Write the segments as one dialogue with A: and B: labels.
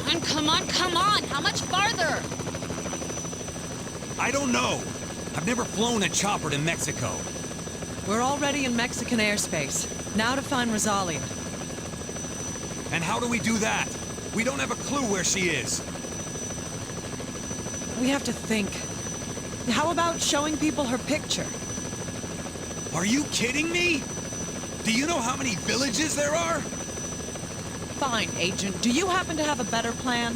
A: Come on! How much farther?
B: I don't know. I've never flown a chopper to Mexico.
C: We're already in Mexican airspace. Now to find Rosalia.
B: And how do we do that? We don't have a clue where she is.
C: We have to think. How about showing people her picture?
B: Are you kidding me? Do you know how many villages there are?
C: Fine, Agent. Do you happen to have a better plan?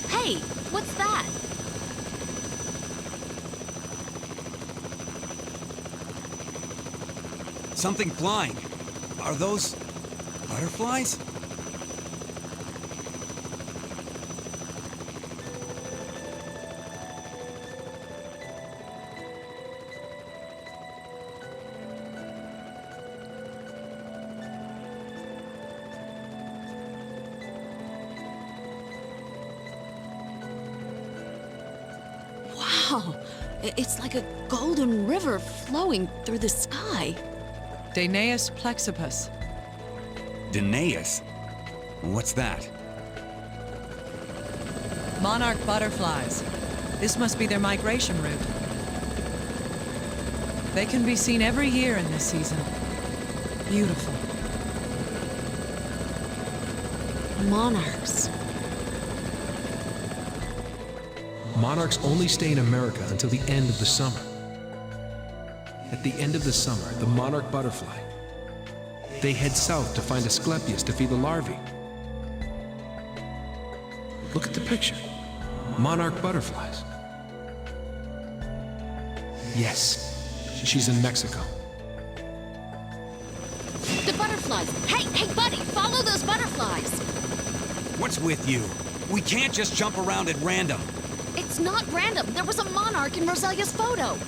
A: Hey, what's that?
B: Something flying. Are those butterflies?
A: Wow, it's like a golden river flowing through the sky.
C: Danaeus plexippus.
B: Danaeus? What's that?
C: Monarch butterflies. This must be their migration route. They can be seen every year in this season. Beautiful.
A: Monarchs.
D: Monarchs only stay in America until the end of the summer. At the end of the summer, the monarch butterfly, they head south to find Asclepius to feed the larvae. Look at the picture. Monarch butterflies. Yes, she's in Mexico.
A: The butterflies! Hey, buddy, follow those butterflies!
B: What's with you? We can't just jump around at random.
A: It's not random. There was a monarch in Rosalia's photo.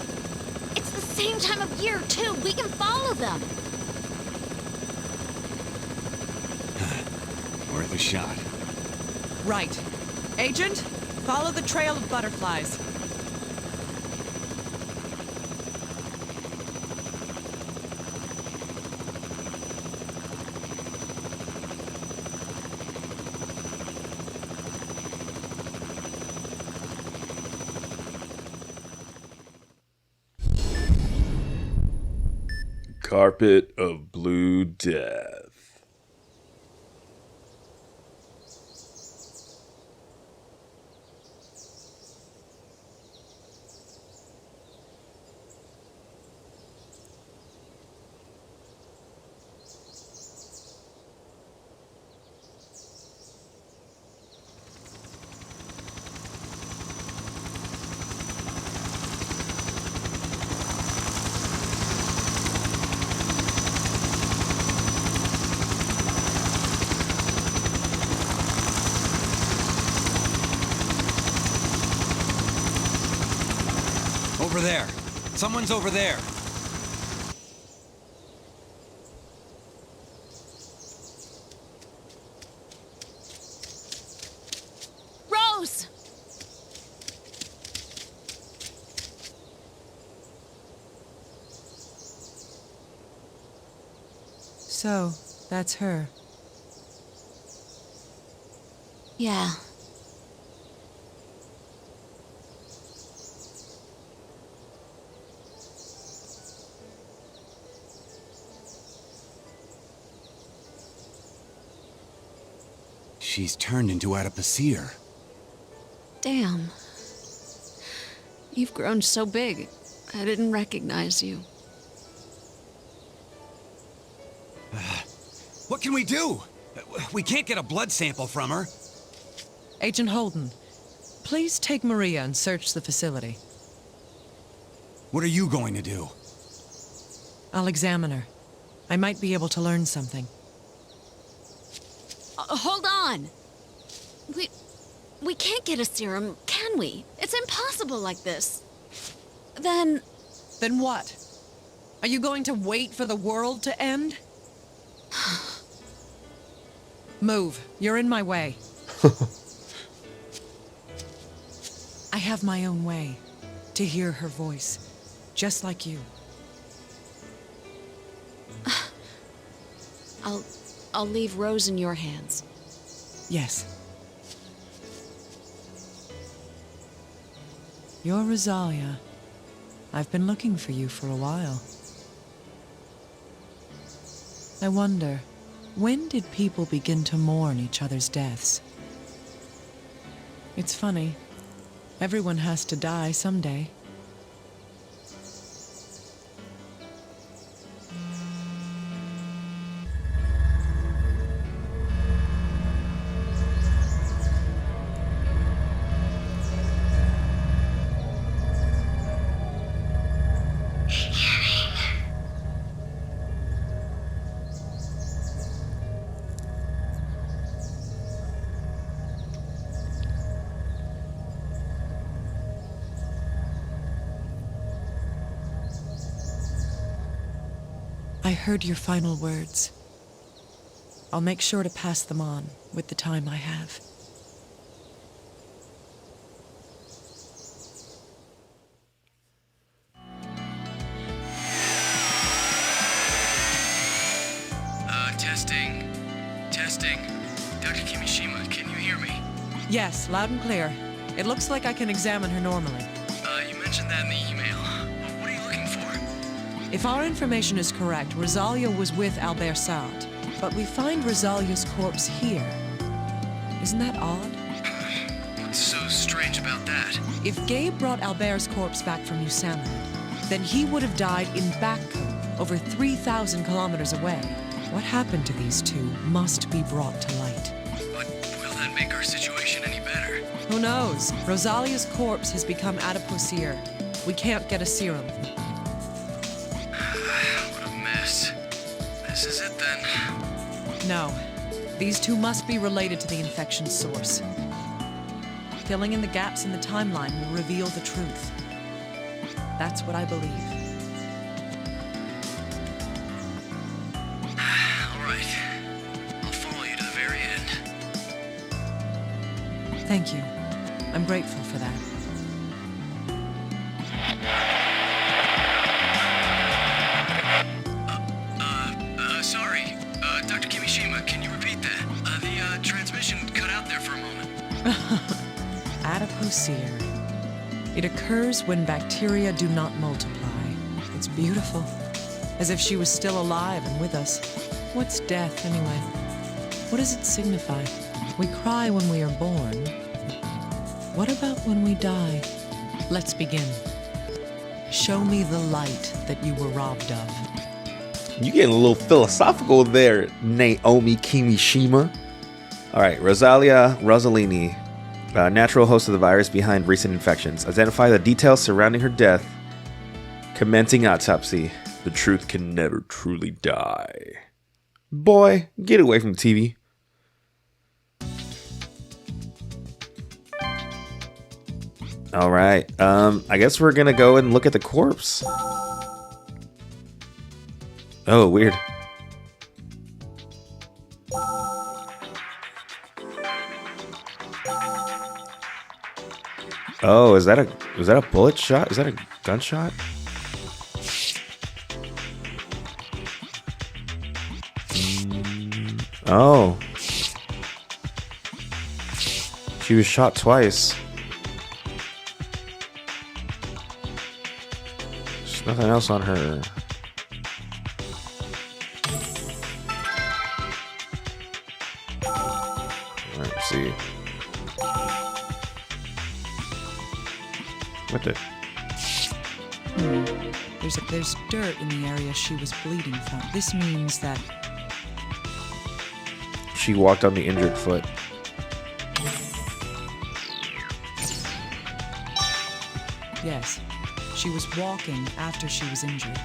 A: It's the same time of year, too. We can follow them.
B: Worth a shot.
C: Right. Agent, follow the trail of butterflies.
E: Carpet of Blue Death.
B: Over there. Someone's over there.
A: Rose!
C: So, that's her.
A: Yeah.
B: She's turned into Adipocere.
A: Damn. You've grown so big, I didn't recognize you.
B: What can we do? We can't get a blood sample from her.
C: Agent Holden, please take Maria and search the facility.
B: What are you going to do?
C: I'll examine her. I might be able to learn something.
A: Hold on! We can't get a serum, can we? It's impossible like this. Then
C: what? Are you going to wait for the world to end? Move. You're in my way. I have my own way to hear her voice, just like you.
A: I'll leave Rose in your hands.
C: Yes. You're Rosalia. I've been looking for you for a while. I wonder, when did people begin to mourn each other's deaths? It's funny. Everyone has to die someday. I heard your final words. I'll make sure to pass them on with the time I have.
F: Testing. Dr. Kimishima, can you hear me?
C: Yes, loud and clear. It looks like I can examine her normally.
F: You mentioned that in the email. What are you looking for?
C: If our information is correct, Rosalia was with Albert Sartre, but we find Rosalia's corpse here. Isn't that odd?
F: What's so strange about that?
C: If Gabe brought Albert's corpse back from Newfoundland, then he would have died in Backcomb, over 3,000 kilometers away. What happened to these two must be brought to light.
F: But will that make our situation any better?
C: Who knows? Rosalia's corpse has become adipocere. We can't get a serum.
F: What a mess. This is it then.
C: No. These two must be related to the infection source. Filling in the gaps in the timeline will reveal the truth. That's what I believe.
F: All right. I'll follow you to the very end.
C: Thank you. I'm grateful for that.
F: Sorry. Dr. Kimishima, can you repeat that? The transmission cut out there for a moment.
C: Adipocere. It occurs when bacteria do not multiply. It's beautiful. As if she was still alive and with us. What's death, anyway? What does it signify? We cry when we are born. What about when we die? Let's begin. Show me the light that you were robbed of.
E: You getting a little philosophical there, Naomi Kimishima. All right, Rossellini, natural host of the virus behind recent infections. Identify the details surrounding her death. Commencing autopsy. The truth can never truly die. Boy, get away from the TV. All right, I guess we're gonna go and look at the corpse. Oh, weird. Oh, is that a bullet shot? Is that a gunshot? Oh. She was shot twice. There's nothing else on her. Let's see. What the?
C: There's dirt in the area she was bleeding from. This means that
E: She walked on the injured foot.
C: yes, she was walking after she was injured.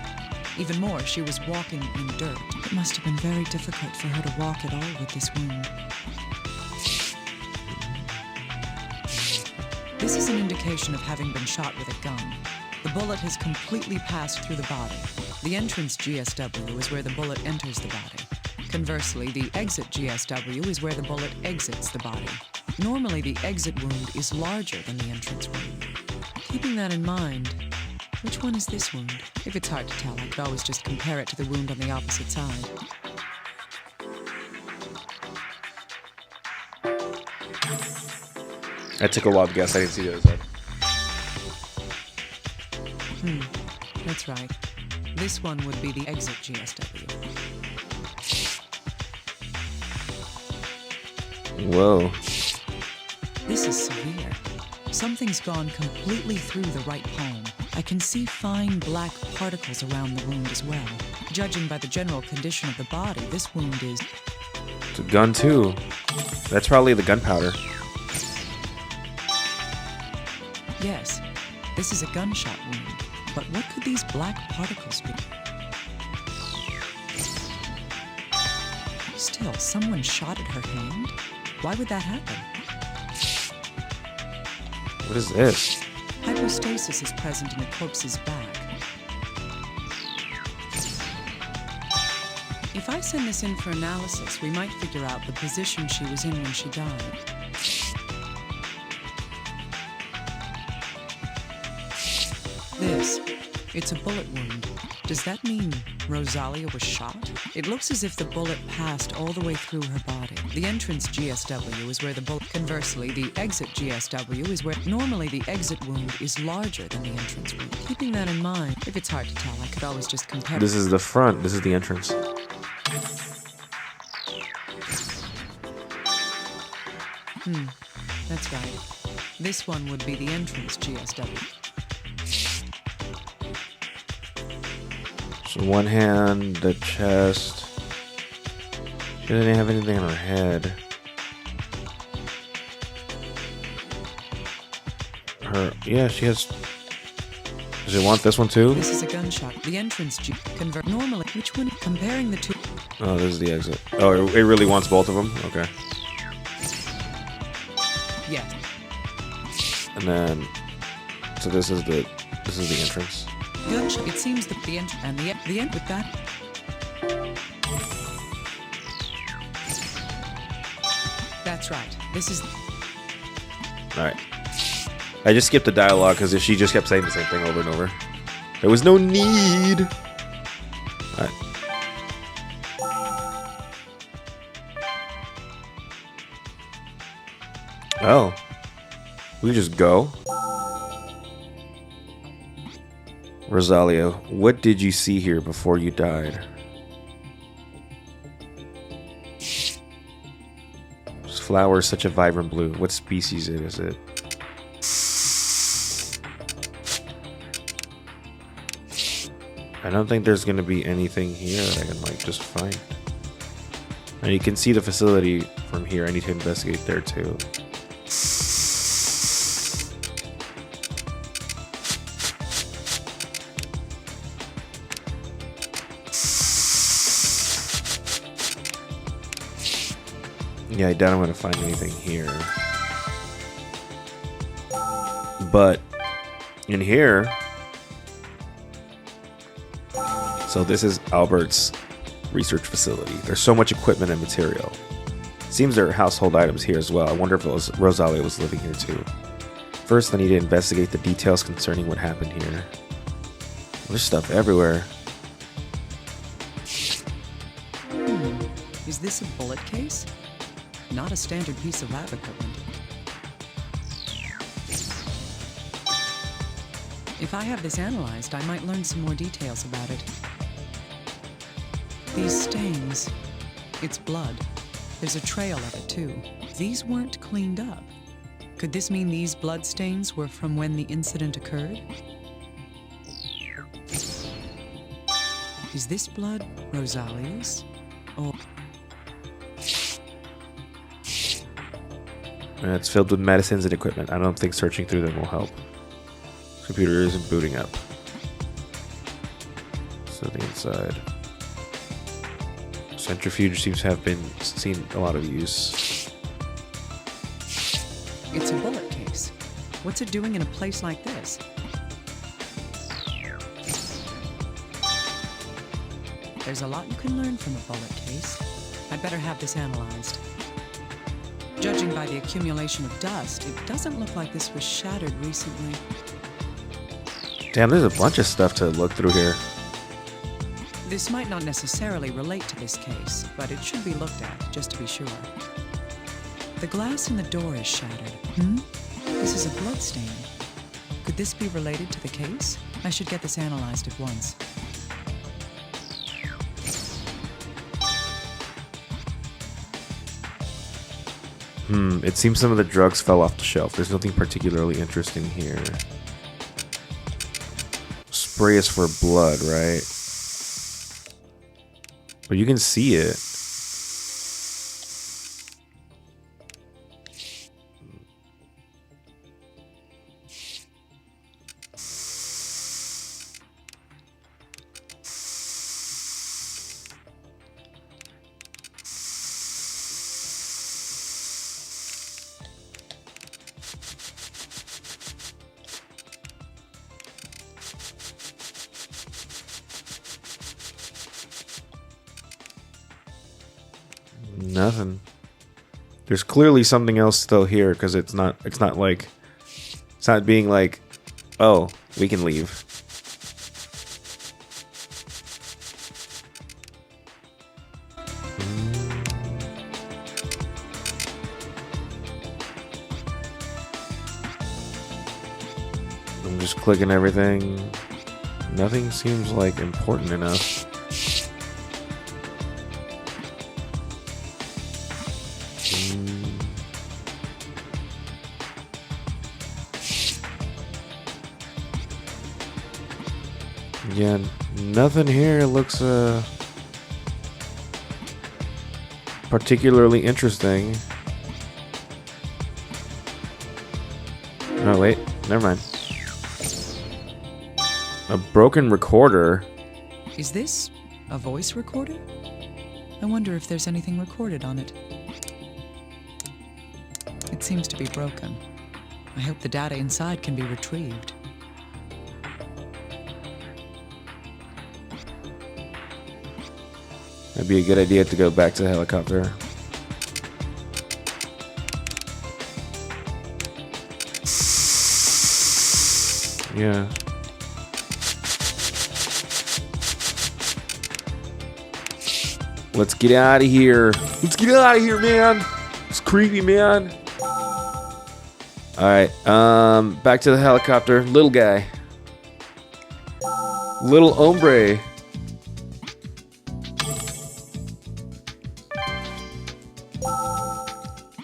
C: Even more, she was walking in dirt. It must have been very difficult for her to walk at all with this wound. This is an indication of having been shot with a gun. The bullet has completely passed through the body. The entrance GSW is where the bullet enters the body. Conversely, the exit GSW is where the bullet exits the body. Normally, the exit wound is larger than the entrance wound. Keeping that in mind, which one is this wound? If it's hard to tell, I could always just compare it to the wound on the opposite side.
E: I took a wild guess. I didn't see the other side.
C: That's right. This one would be the exit GSW.
E: Whoa.
C: This is severe. Something's gone completely through the right palm. I can see fine black particles around the wound as well. Judging by the general condition of the body, this wound is...
E: It's a gun too. That's probably the gunpowder.
C: Yes, this is a gunshot wound. But what could these black particles be? Still, someone shot at her hand? Why would that happen?
E: What is this?
C: Hypostasis is present in the corpse's back. If I send this in for analysis, we might figure out the position she was in when she died. It's a bullet wound. Does that mean Rosalia was shot? It looks as if the bullet passed all the way through her body. The entrance GSW is where the bullet... Conversely, the exit GSW is where... Normally, the exit wound is larger than the entrance wound. Keeping that in mind, if it's hard to tell, I could always just compare...
E: This is the front. This is the entrance.
C: That's right. This one would be the entrance GSW.
E: So one hand, the chest. She didn't have anything on her head. Yeah, she has... Does it want this one too?
C: This is a gunshot. The entrance convert normally. Which one? Comparing the two.
E: Oh, this is the exit. Oh, it really wants both of them? Okay.
C: Yes.
E: And then... So this is the entrance.
C: Gunshot. It seems that the end and the end with that. That's right. This is...
E: Alright. I just skipped the dialogue because she just kept saying the same thing over and over. There was no need. Alright. Oh. We just go. Rosalia, what did you see here before you died? This flower is such a vibrant blue. What species is it? I don't think there's gonna be anything here that I can like just find. And you can see the facility from here. I need to investigate there too. Yeah, I doubt I'm gonna find anything here. But in here, so this is Albert's research facility. There's so much equipment and material. Seems there are household items here as well. I wonder if Rosalia was living here too. First, I need to investigate the details concerning what happened here. There's stuff everywhere.
C: Is this a bullet case? Not a standard piece of lab equipment. If I have this analyzed, I might learn some more details about it. These stains, it's blood. There's a trail of it too. These weren't cleaned up. Could this mean these blood stains were from when the incident occurred? Is this blood Rosalia's? Or...
E: It's filled with medicines and equipment. I don't think searching through them will help. This computer isn't booting up. So the inside. Centrifuge seems to have been seen a lot of use.
C: It's a bullet case. What's it doing in a place like this? There's a lot you can learn from a bullet case. I'd better have this analyzed. Judging by the accumulation of dust, it doesn't look like this was shattered recently.
E: Damn, there's a bunch of stuff to look through here.
C: This might not necessarily relate to this case, but it should be looked at, just to be sure. The glass in the door is shattered. This is a blood stain. Could this be related to the case? I should get this analyzed at once.
E: It seems some of the drugs fell off the shelf. There's nothing particularly interesting here. Spray is for blood, right? But you can see it. Nothing. There's clearly something else still here because it's not being like, oh, we can leave. I'm just clicking everything. Nothing seems like important enough. Yeah, nothing here looks particularly interesting. Oh wait, never mind. A broken recorder.
C: Is this a voice recorder? I wonder if there's anything recorded on it. It seems to be broken. I hope the data inside can be retrieved.
E: That'd be a good idea to go back to the helicopter. Yeah. Let's get out of here. Let's get out of here, man. It's creepy, man. Alright, back to the helicopter. Little guy. Little hombre.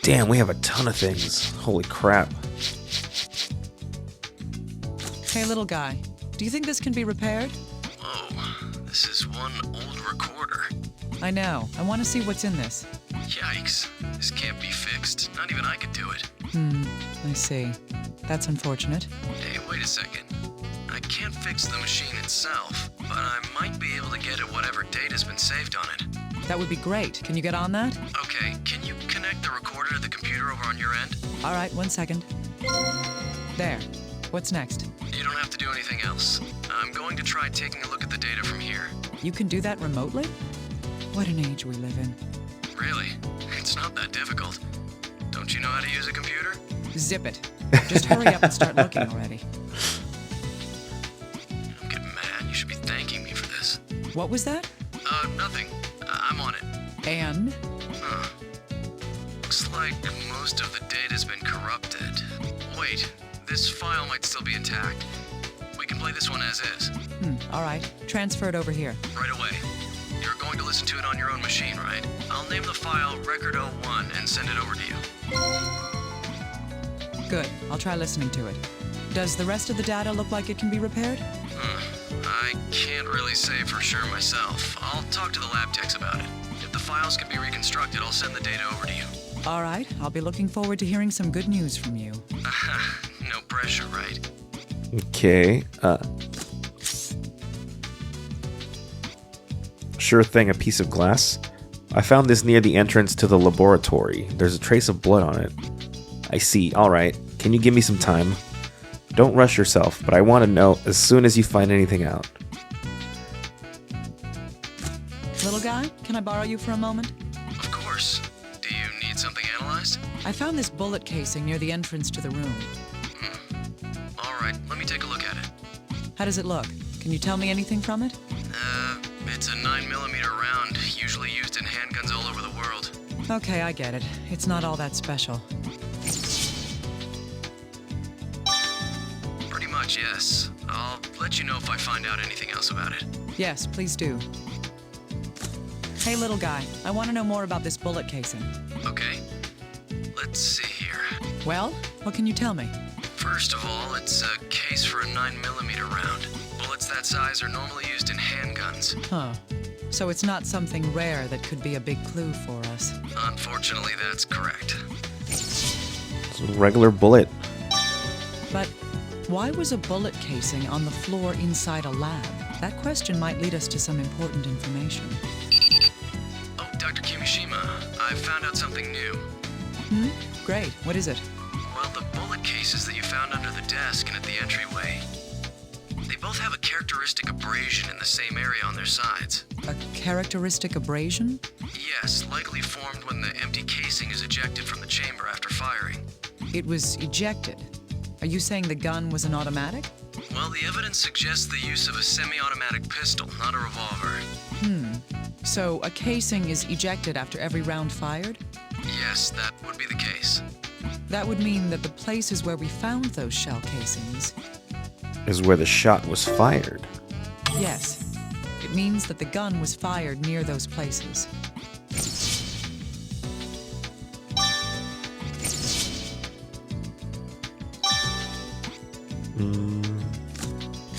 E: Damn, we have a ton of things. Holy crap.
C: Hey, little guy. Do you think this can be repaired?
F: Whoa, this is one old recorder.
C: I know. I want to see what's in this.
F: Yikes, this can't be fixed. Not even I could do it.
C: I see. That's unfortunate.
F: Hey, wait a second. I can't fix the machine itself, but I might be able to get at whatever data's been saved on it.
C: That would be great. Can you get on that?
F: Okay, can you connect the recorder to the computer over on your end?
C: All right, 1 second. There. What's next?
F: You don't have to do anything else. I'm going to try taking a look at the data from here.
C: You can do that remotely? What an age we live in.
F: Really? It's not that difficult. Don't you know how to use a computer?
C: Zip it. Just hurry up and start looking already.
F: I'm getting mad. You should be thanking me for this.
C: What was that?
F: Nothing. I'm on it.
C: And?
F: Huh. Looks like most of the data's been corrupted. Wait, this file might still be intact. We can play this one as is.
C: All right. Transfer it over here.
F: Right away. You're going to listen to it on your own machine, right? I'll name the file Record 01 and send it over to you.
C: Good. I'll try listening to it. Does the rest of the data look like it can be repaired?
F: I can't really say for sure myself. I'll talk to the lab techs about it. If the files can be reconstructed, I'll send the data over to you.
C: All right. I'll be looking forward to hearing some good news from you.
F: No pressure, right?
E: Okay. Sure thing, a piece of glass. I found this near the entrance to the laboratory. There's a trace of blood on it. I see. All right. Can you give me some time? Don't rush yourself, but I want to know as soon as you find anything out.
C: Little guy, can I borrow you for a moment?
F: Of course. Do you need something analyzed?
C: I found this bullet casing near the entrance to the room.
F: All right, let me take a look at it.
C: How does it look? Can you tell me anything from it?
F: It's a 9mm round, usually used in handguns all over the world.
C: Okay, I get it. It's not all that special.
F: much, yes. I'll let you know if I find out anything else about it.
C: Yes, please do. Hey, little guy, I want to know more about this bullet casing.
F: Okay. Let's see here.
C: Well, what can you tell me?
F: First of all, it's a case for a 9mm round. Bullets that size are normally used in handguns.
C: Huh. So it's not something rare that could be a big clue for us.
F: Unfortunately, that's correct.
E: It's a regular bullet.
C: But why was a bullet casing on the floor inside a lab? That question might lead us to some important information.
F: Oh, Dr. Kimishima, I found out something new.
C: Great. What is it?
F: Well, the bullet cases that you found under the desk and at the entryway, they both have a characteristic abrasion in the same area on their sides.
C: A characteristic abrasion?
F: Yes, likely formed when the empty casing is ejected from the chamber after firing.
C: It was ejected. Are you saying the gun was an automatic?
F: Well, the evidence suggests the use of a semi-automatic pistol, not a revolver.
C: So a casing is ejected after every round fired?
F: Yes, that would be the case.
C: That would mean that the places where we found those shell casings...
E: Is where the shot was fired.
C: Yes. It means that the gun was fired near those places.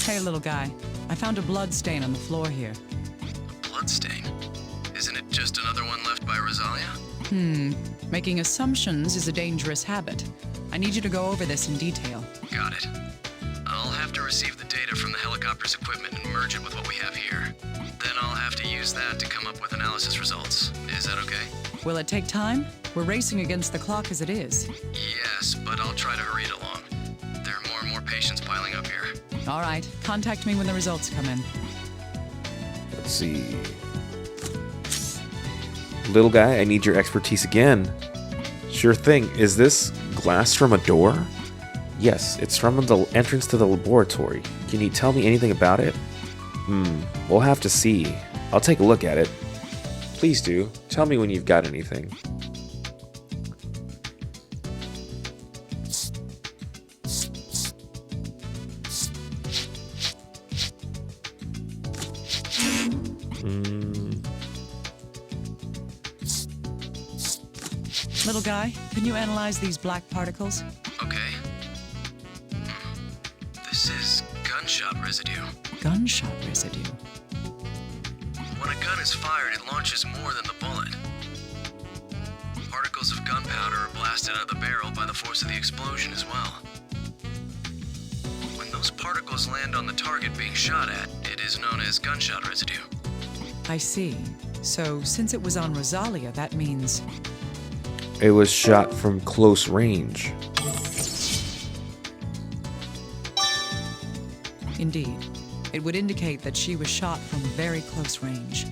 C: Hey, little guy. I found a blood stain on the floor here.
F: A bloodstain? Isn't it just another one left by Rosalia?
C: Making assumptions is a dangerous habit. I need you to go over this in detail.
F: Got it. I'll have to receive the data from the helicopter's equipment and merge it with what we have here. Then I'll have to use that to come up with analysis results. Is that okay?
C: Will it take time? We're racing against the clock as it is.
F: Yes, but I'll try to hurry it along. There are more and more patients piling up here.
C: All right. Contact me when the results come in.
E: Let's see. Little guy, I need your expertise again. Sure thing. Is this glass from a door? Yes, it's from the entrance to the laboratory. Can you tell me anything about it? We'll have to see. I'll take a look at it. Please do. Tell me when you've got anything.
C: Little guy, can you analyze these black particles?
F: Okay. This is gunshot residue.
C: Gunshot residue.
F: When a gun is fired, it launches more than the bullet. Particles of gunpowder are blasted out of the barrel by the force of the explosion as well. When those particles land on the target being shot at, it is known as gunshot residue.
C: I see. So, since it was on Rosalia, that means...
E: It was shot from close range.
C: Indeed. It would indicate that she was shot from very close range.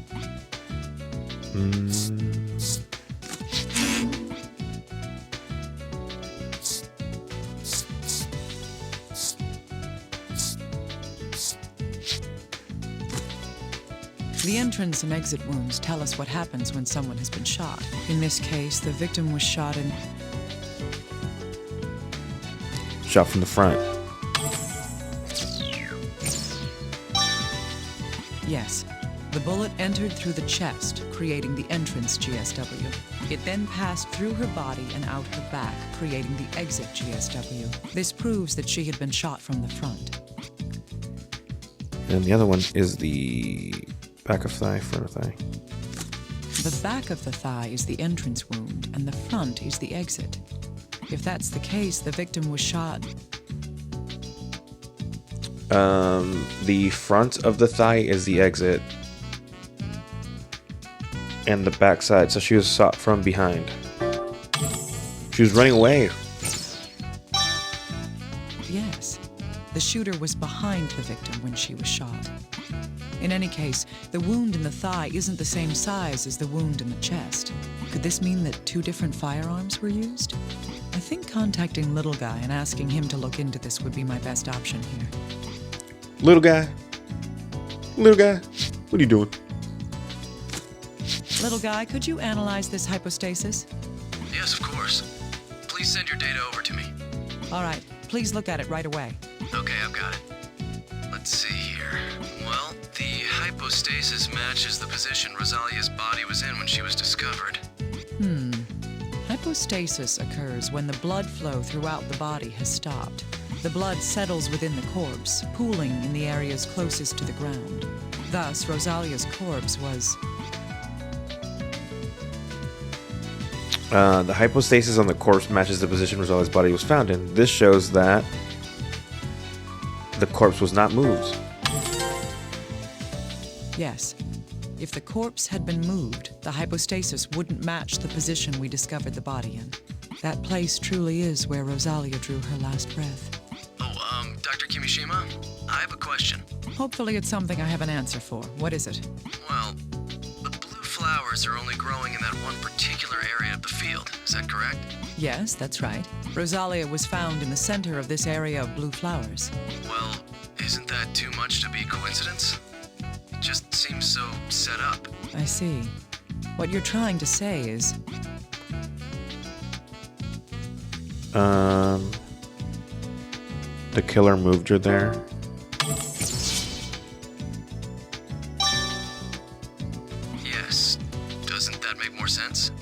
C: The entrance and exit wounds tell us what happens when someone has been shot. In this case, the victim was shot in...
E: Shot from the front.
C: Yes. The bullet entered through the chest, creating the entrance GSW. It then passed through her body and out her back, creating the exit GSW. This proves that she had been shot from the front.
E: And the other one is the back of thigh, front of thigh.
C: The back of the thigh is the entrance wound, and the front is the exit. If that's the case, the victim was shot...
E: The front of the thigh is the exit. And the back side, so she was shot from behind. She was running away.
C: Yes. The shooter was behind the victim when she was shot. In any case, the wound in the thigh isn't the same size as the wound in the chest. Could this mean that two different firearms were used? I think contacting Little Guy and asking him to look into this would be my best option here.
E: Little guy. Little guy. What are you doing?
C: Little Guy, could you analyze this hypostasis?
F: Yes, of course. Please send your data over to me.
C: All right. Please look at it right away.
F: Okay, I've got it. Let's see here. Well, the hypostasis matches the position Rosalia's body was in when she was discovered.
C: Hypostasis occurs when the blood flow throughout the body has stopped. The blood settles within the corpse, pooling in the areas closest to the ground. Thus, Rosalia's corpse was...
E: The hypostasis on the corpse matches the position Rosalia's body was found in. This shows that the corpse was not moved.
C: Yes. If the corpse had been moved, the hypostasis wouldn't match the position we discovered the body in. That place truly is where Rosalia drew her last breath.
F: Oh, Dr. Kimishima, I have a question.
C: Hopefully it's something I have an answer for. What is it?
F: Well, the blue flowers are only growing in that one particular area of the field. Is that correct?
C: Yes, that's right. Rosalia was found in the center of this area of blue flowers.
F: Well, isn't that too much to be coincidence? It just seems so set up.
C: I see. What you're trying to say is...
E: The killer moved her there.
F: Yes. Doesn't that make more sense?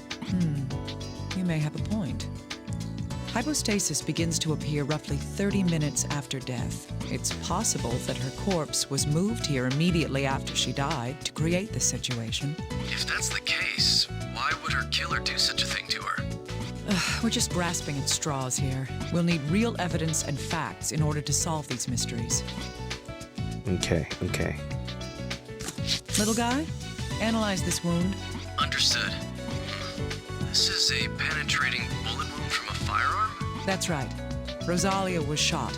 C: You may have a point. Hypostasis begins to appear roughly 30 minutes after death. It's possible that her corpse was moved here immediately after she died to create this situation.
F: If that's the case, why would her killer do such a thing to her?
C: We're just grasping at straws here. We'll need real evidence and facts in order to solve these mysteries.
E: Okay.
C: Little guy, analyze this wound.
F: Understood. This is a penetrating bullet wound from a firearm?
C: That's right. Rosalia was shot.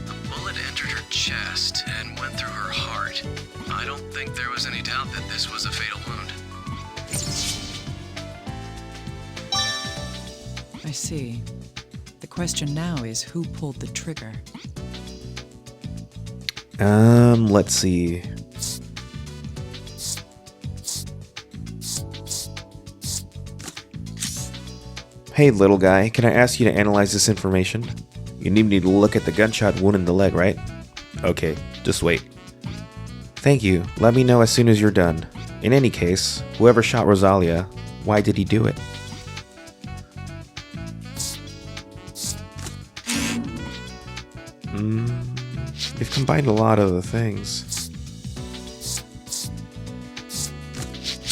F: The bullet entered her chest and went through her heart. I don't think there was any doubt that this was a fatal wound.
C: I see. The question now is who pulled the trigger?
E: Let's see. Hey, little guy, can I ask you to analyze this information? You need me to look at the gunshot wound in the leg, right? Okay, just wait. Thank you. Let me know as soon as you're done. In any case, whoever shot Rosalia, why did he do it? They've combined a lot of the things.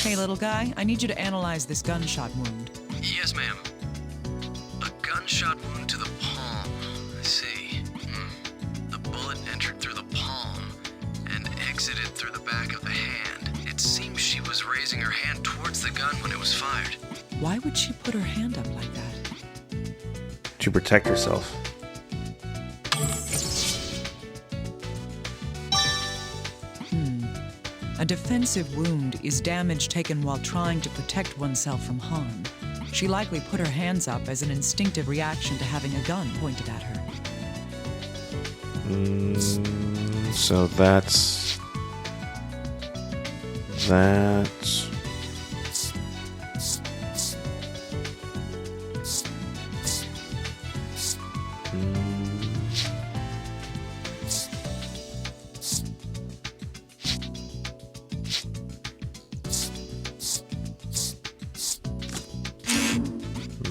C: Hey, little guy, I need you to analyze this gunshot wound.
F: Yes, ma'am. A gunshot wound to the palm. I see. The bullet entered through the palm and exited through the back of the hand. It seems she was raising her hand towards the gun when it was fired.
C: Why would she put her hand up like that?
E: To protect herself.
C: A defensive wound is damage taken while trying to protect oneself from harm. She likely put her hands up as an instinctive reaction to having a gun pointed at her.
E: So that's...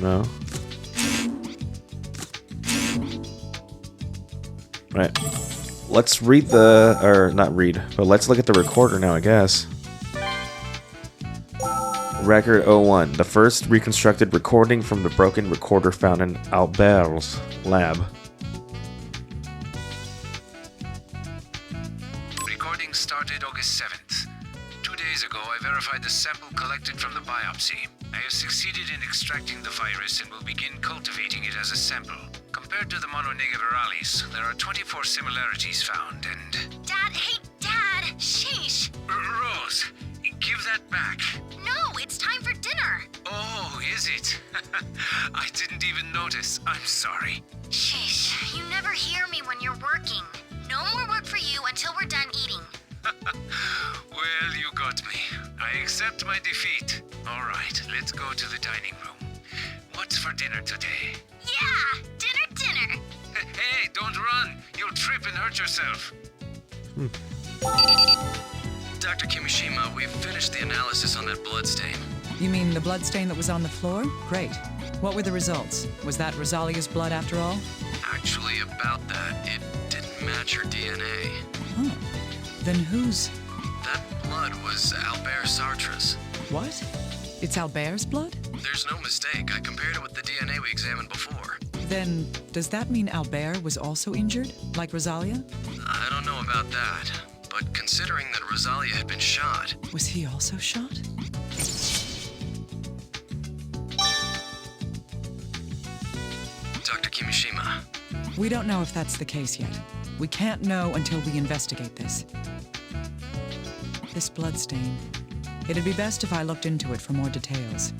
E: No. Right. Let's read the... or not read, but let's look at the recorder now, I guess. Record 01. The first reconstructed recording from the broken recorder found in Albert's lab.
G: Recording started August 7th. 2 days ago, I verified the sample collected from the biopsy. I have succeeded in extracting the virus and will begin cultivating it as a sample. Compared to the mononegavirales, there are 24 similarities found, and...
A: Dad, hey, Dad! Sheesh!
G: Rose, give that back.
A: No, it's time for dinner!
G: Oh, is it? I didn't even notice. I'm sorry.
A: Sheesh, you never hear me when you're working. No more work for you until we're done eating.
G: Well, you got me. I accept my defeat. All right, let's go to the dining room. What's for dinner today?
A: Yeah, dinner!
G: Hey, don't run! You'll trip and hurt yourself.
F: Dr. Kimishima, we've finished the analysis on that bloodstain.
C: You mean the bloodstain that was on the floor? Great. What were the results? Was that Rosalia's blood after all?
F: Actually, about that, it didn't match her DNA.
C: Huh. Then whose?
F: That blood was Albert Sartre's.
C: What? It's Albert's blood?
F: There's no mistake. I compared it with the DNA we examined before.
C: Then, does that mean Albert was also injured, like Rosalia?
F: I don't know about that, but considering that Rosalia had been shot...
C: Was he also shot?
F: Dr. Kimishima,
C: We don't know if that's the case yet. We can't know until we investigate this. This bloodstain. It'd be best if I looked into it for more details.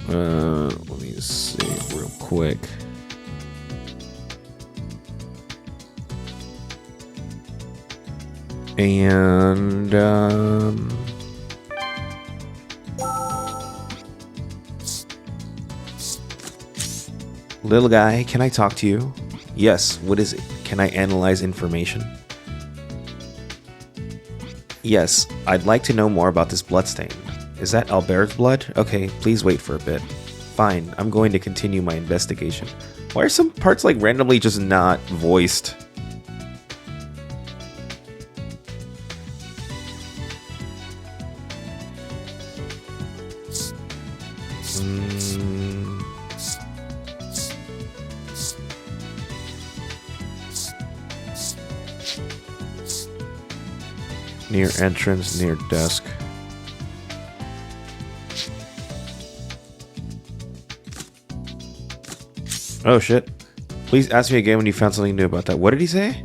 E: Let me see real quick. And little guy, can I talk to you? Yes, what is it? Can I analyze information? Yes, I'd like to know more about this bloodstain. Is that Albert's blood? Okay, please wait for a bit. Fine, I'm going to continue my investigation. Why are some parts like randomly just not voiced? Near entrance, near desk. Oh shit. Please ask me again when you found something new about that. What did he say?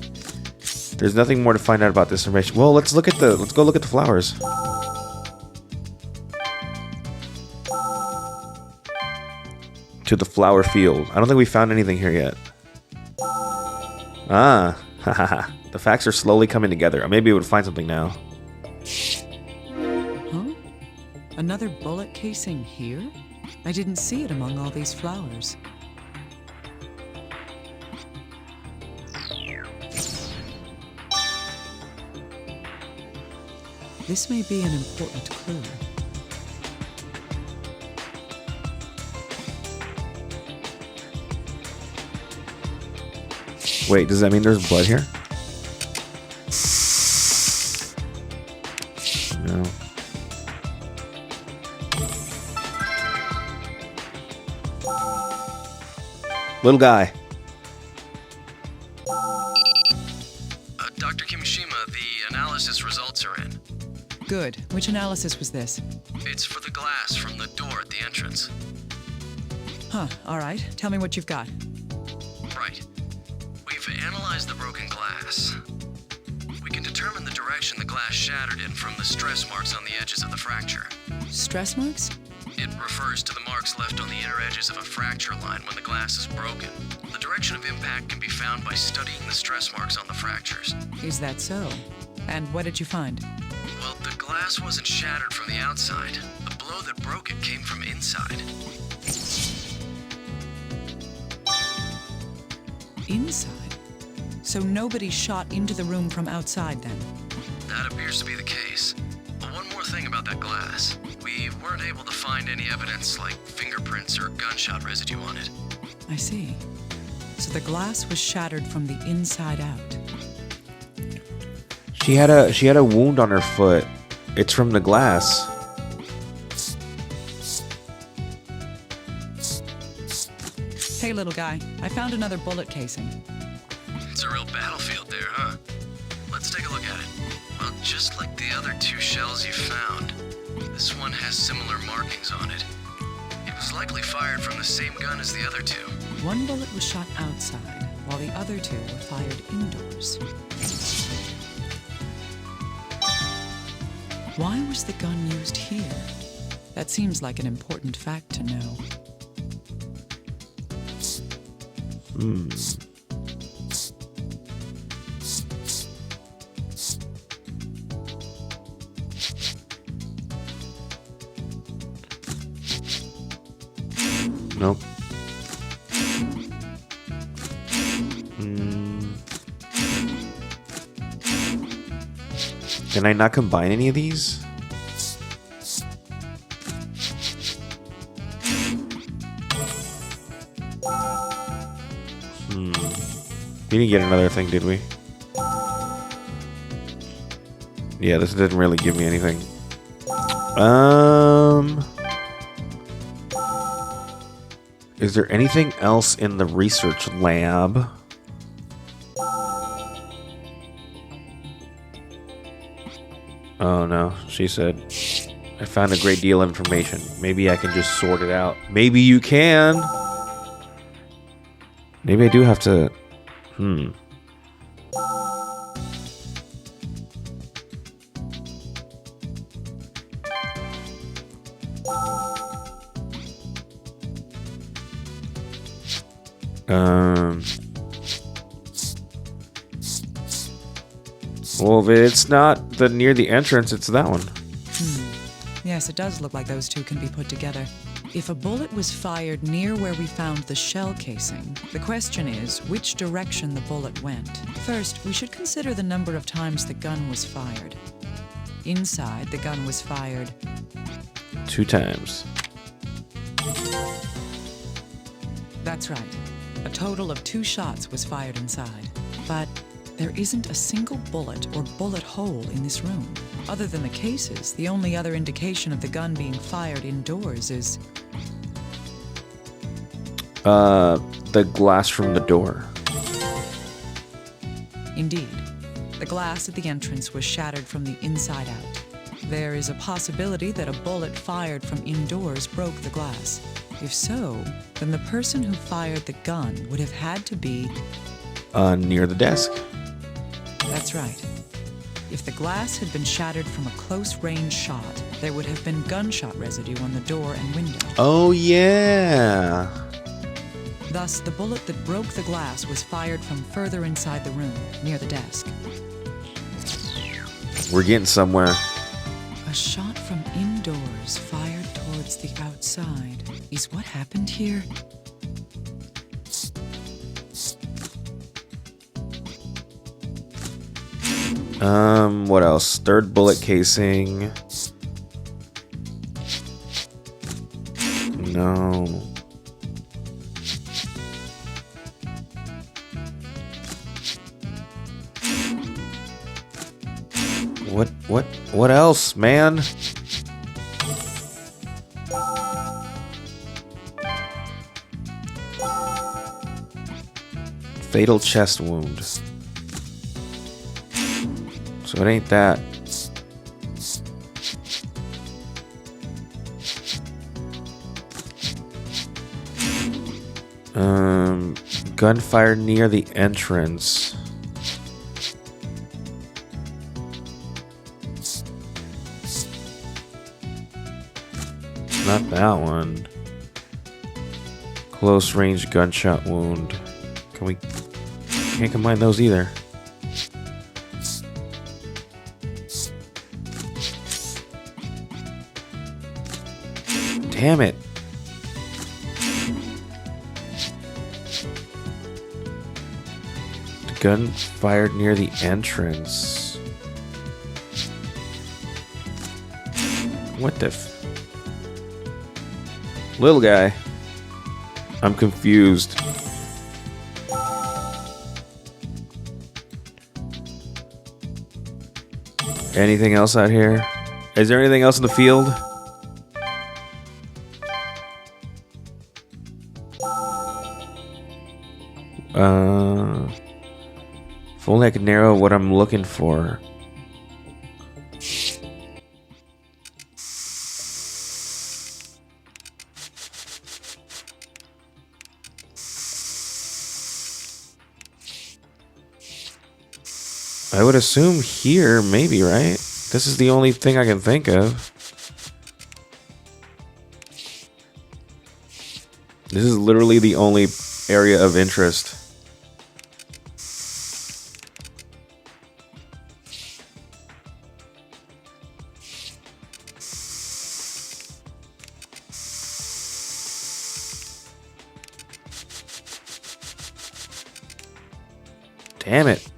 E: There's nothing more to find out about this information. Well, let's go look at the flowers. To the flower field. I don't think we found anything here yet. Ah, haha. The facts are slowly coming together. Maybe we would find something now.
C: Huh? Another bullet casing here? I didn't see it among all these flowers. This may be an important clue.
E: Wait, does that mean there's blood here? No. Little guy.
F: Dr. Kimishima, the analysis results are in.
C: Good. Which analysis was this?
F: It's for the glass from the door at the entrance.
C: Huh, all right. Tell me what you've got.
F: Right. We've analyzed the broken glass. We can determine the direction the glass shattered in from the stress marks on the edges of the fracture.
C: Stress marks?
F: It refers to the marks left on the inner edges of a fracture line when the glass is broken. The direction of impact can be found by studying the stress marks on the fractures.
C: Is that so? And what did you find?
F: Well, the glass wasn't shattered from the outside. The blow that broke it came from inside.
C: Inside? So nobody shot into the room from outside then?
F: That appears to be the case. But one more thing about that glass. We weren't able to find any evidence like fingerprints or gunshot residue on it.
C: I see. So the glass was shattered from the inside out.
E: She had a wound on her foot. It's from the glass.
C: Hey, little guy, I found another bullet casing.
F: It's a real battlefield there, huh? Let's take a look at it. Well, just like the other two shells you found, this one has similar markings on it. It was likely fired from the same gun as the other two.
C: One bullet was shot outside, while the other two were fired indoors. Why was the gun used here? That seems like an important fact to know.
E: Nope. Can I not combine any of these? We didn't get another thing, did we? Yeah, this didn't really give me anything. Is there anything else in the research lab? Oh no, she said, I found a great deal of information. Maybe I can just sort it out. Maybe you can. Maybe I do have to... Well, if it's not the near the entrance, it's that one.
C: Yes, it does look like those two can be put together. If a bullet was fired near where we found the shell casing, the question is which direction the bullet went. First, we should consider the number of times the gun was fired. Inside, the gun was fired
E: 2 times.
C: That's right. A total of 2 shots was fired inside. But there isn't a single bullet or bullet hole in this room. Other than the cases, the only other indication of the gun being fired indoors is...
E: the glass from the door.
C: Indeed. The glass at the entrance was shattered from the inside out. There is a possibility that a bullet fired from indoors broke the glass. If so, then the person who fired the gun would have had to be...
E: near the desk.
C: That's right. If the glass had been shattered from a close-range shot, there would have been gunshot residue on the door and window.
E: Oh, yeah.
C: Thus, the bullet that broke the glass was fired from further inside the room, near the desk.
E: We're getting somewhere.
C: A shot from indoors fired towards the outside. Is what happened here?
E: What else? 3rd bullet casing. No. What else, man? Fatal chest wound. So it ain't that. Gunfire near the entrance. Not that one. Close range gunshot wound. Can't combine those either. Damn it. The gun fired near the entrance. What the little guy. I'm confused. Anything else out here? Is there anything else in the field? If only I could narrow what I'm looking for. I would assume here, maybe, right? This is the only thing I can think of. This is literally the only area of interest. Damn it.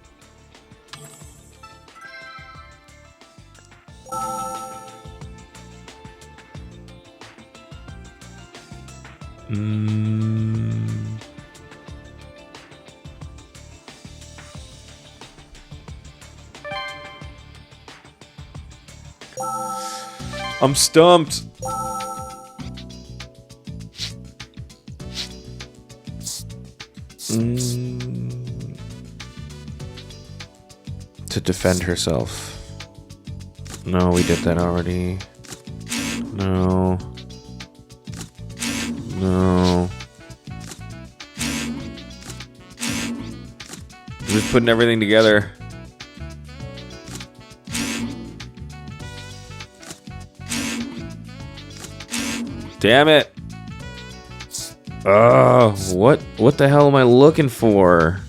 E: I'm stumped. To defend herself. No, we did that already. No. No. I'm just putting everything together. Damn it. Oh, what the hell am I looking for?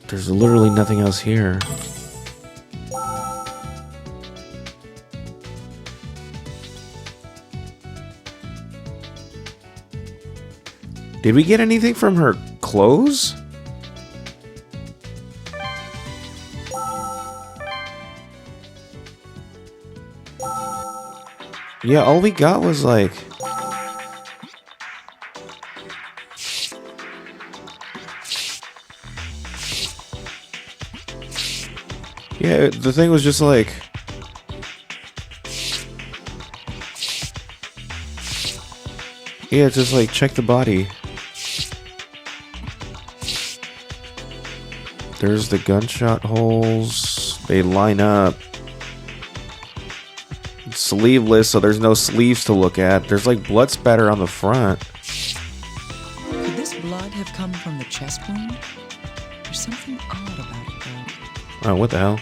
E: There's literally nothing else here. Did we get anything from her clothes? Yeah, all we got was like... Yeah, the thing was just like... Yeah, just like check the body. There's the gunshot holes. They line up. It's sleeveless, so there's no sleeves to look at. There's like blood spatter on the front.
C: Could this blood have come from the chest wound? There's something odd about it, though.
E: Oh, what the hell?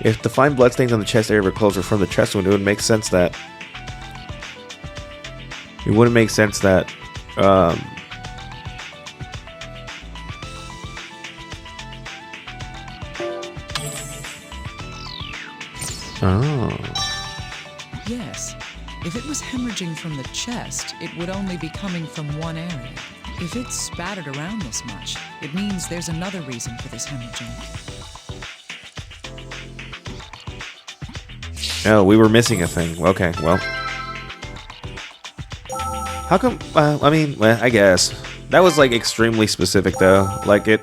E: If the fine bloodstains on the chest area of her clothes were from the chest wound, it would make sense that... It wouldn't make sense that... Oh.
C: Yes. If it was hemorrhaging from the chest, it would only be coming from one area. If it's spattered around this much, it means there's another reason for this hemorrhaging.
E: Oh, we were missing a thing. Okay, well. How come... I mean, well, I guess. That was, like, extremely specific, though. Like, it...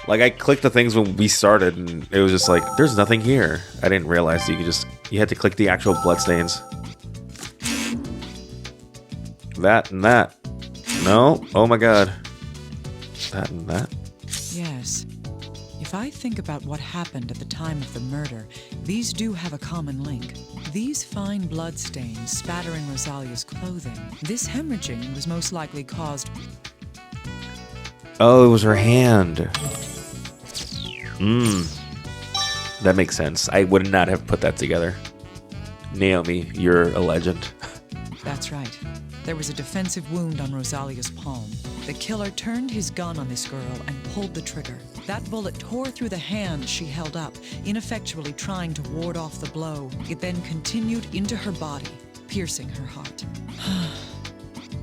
E: Like, I clicked the things when we started, and it was just like, there's nothing here. I didn't realize you could just... You had to click the actual bloodstains. That and that. No? Oh my god. That and that.
C: Yes. If I think about what happened at the time of the murder, these do have a common link. These fine blood stains spattering Rosalia's clothing. This hemorrhaging was most likely caused...
E: Oh, it was her hand. That makes sense. I would not have put that together. Naomi, you're a legend.
C: That's right. There was a defensive wound on Rosalia's palm. The killer turned his gun on this girl and pulled the trigger. That bullet tore through the hand she held up, ineffectually trying to ward off the blow. It then continued into her body, piercing her heart.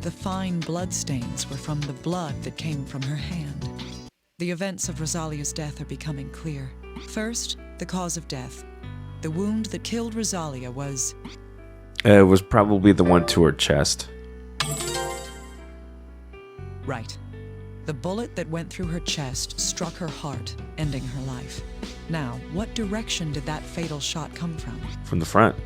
C: The fine blood stains were from the blood that came from her hand. The events of Rosalia's death are becoming clear. First, the cause of death. The wound that killed Rosalia was...
E: It was probably the one to her chest.
C: Right. The bullet that went through her chest struck her heart, ending her life. Now, what direction did that fatal shot come from?
E: From the front.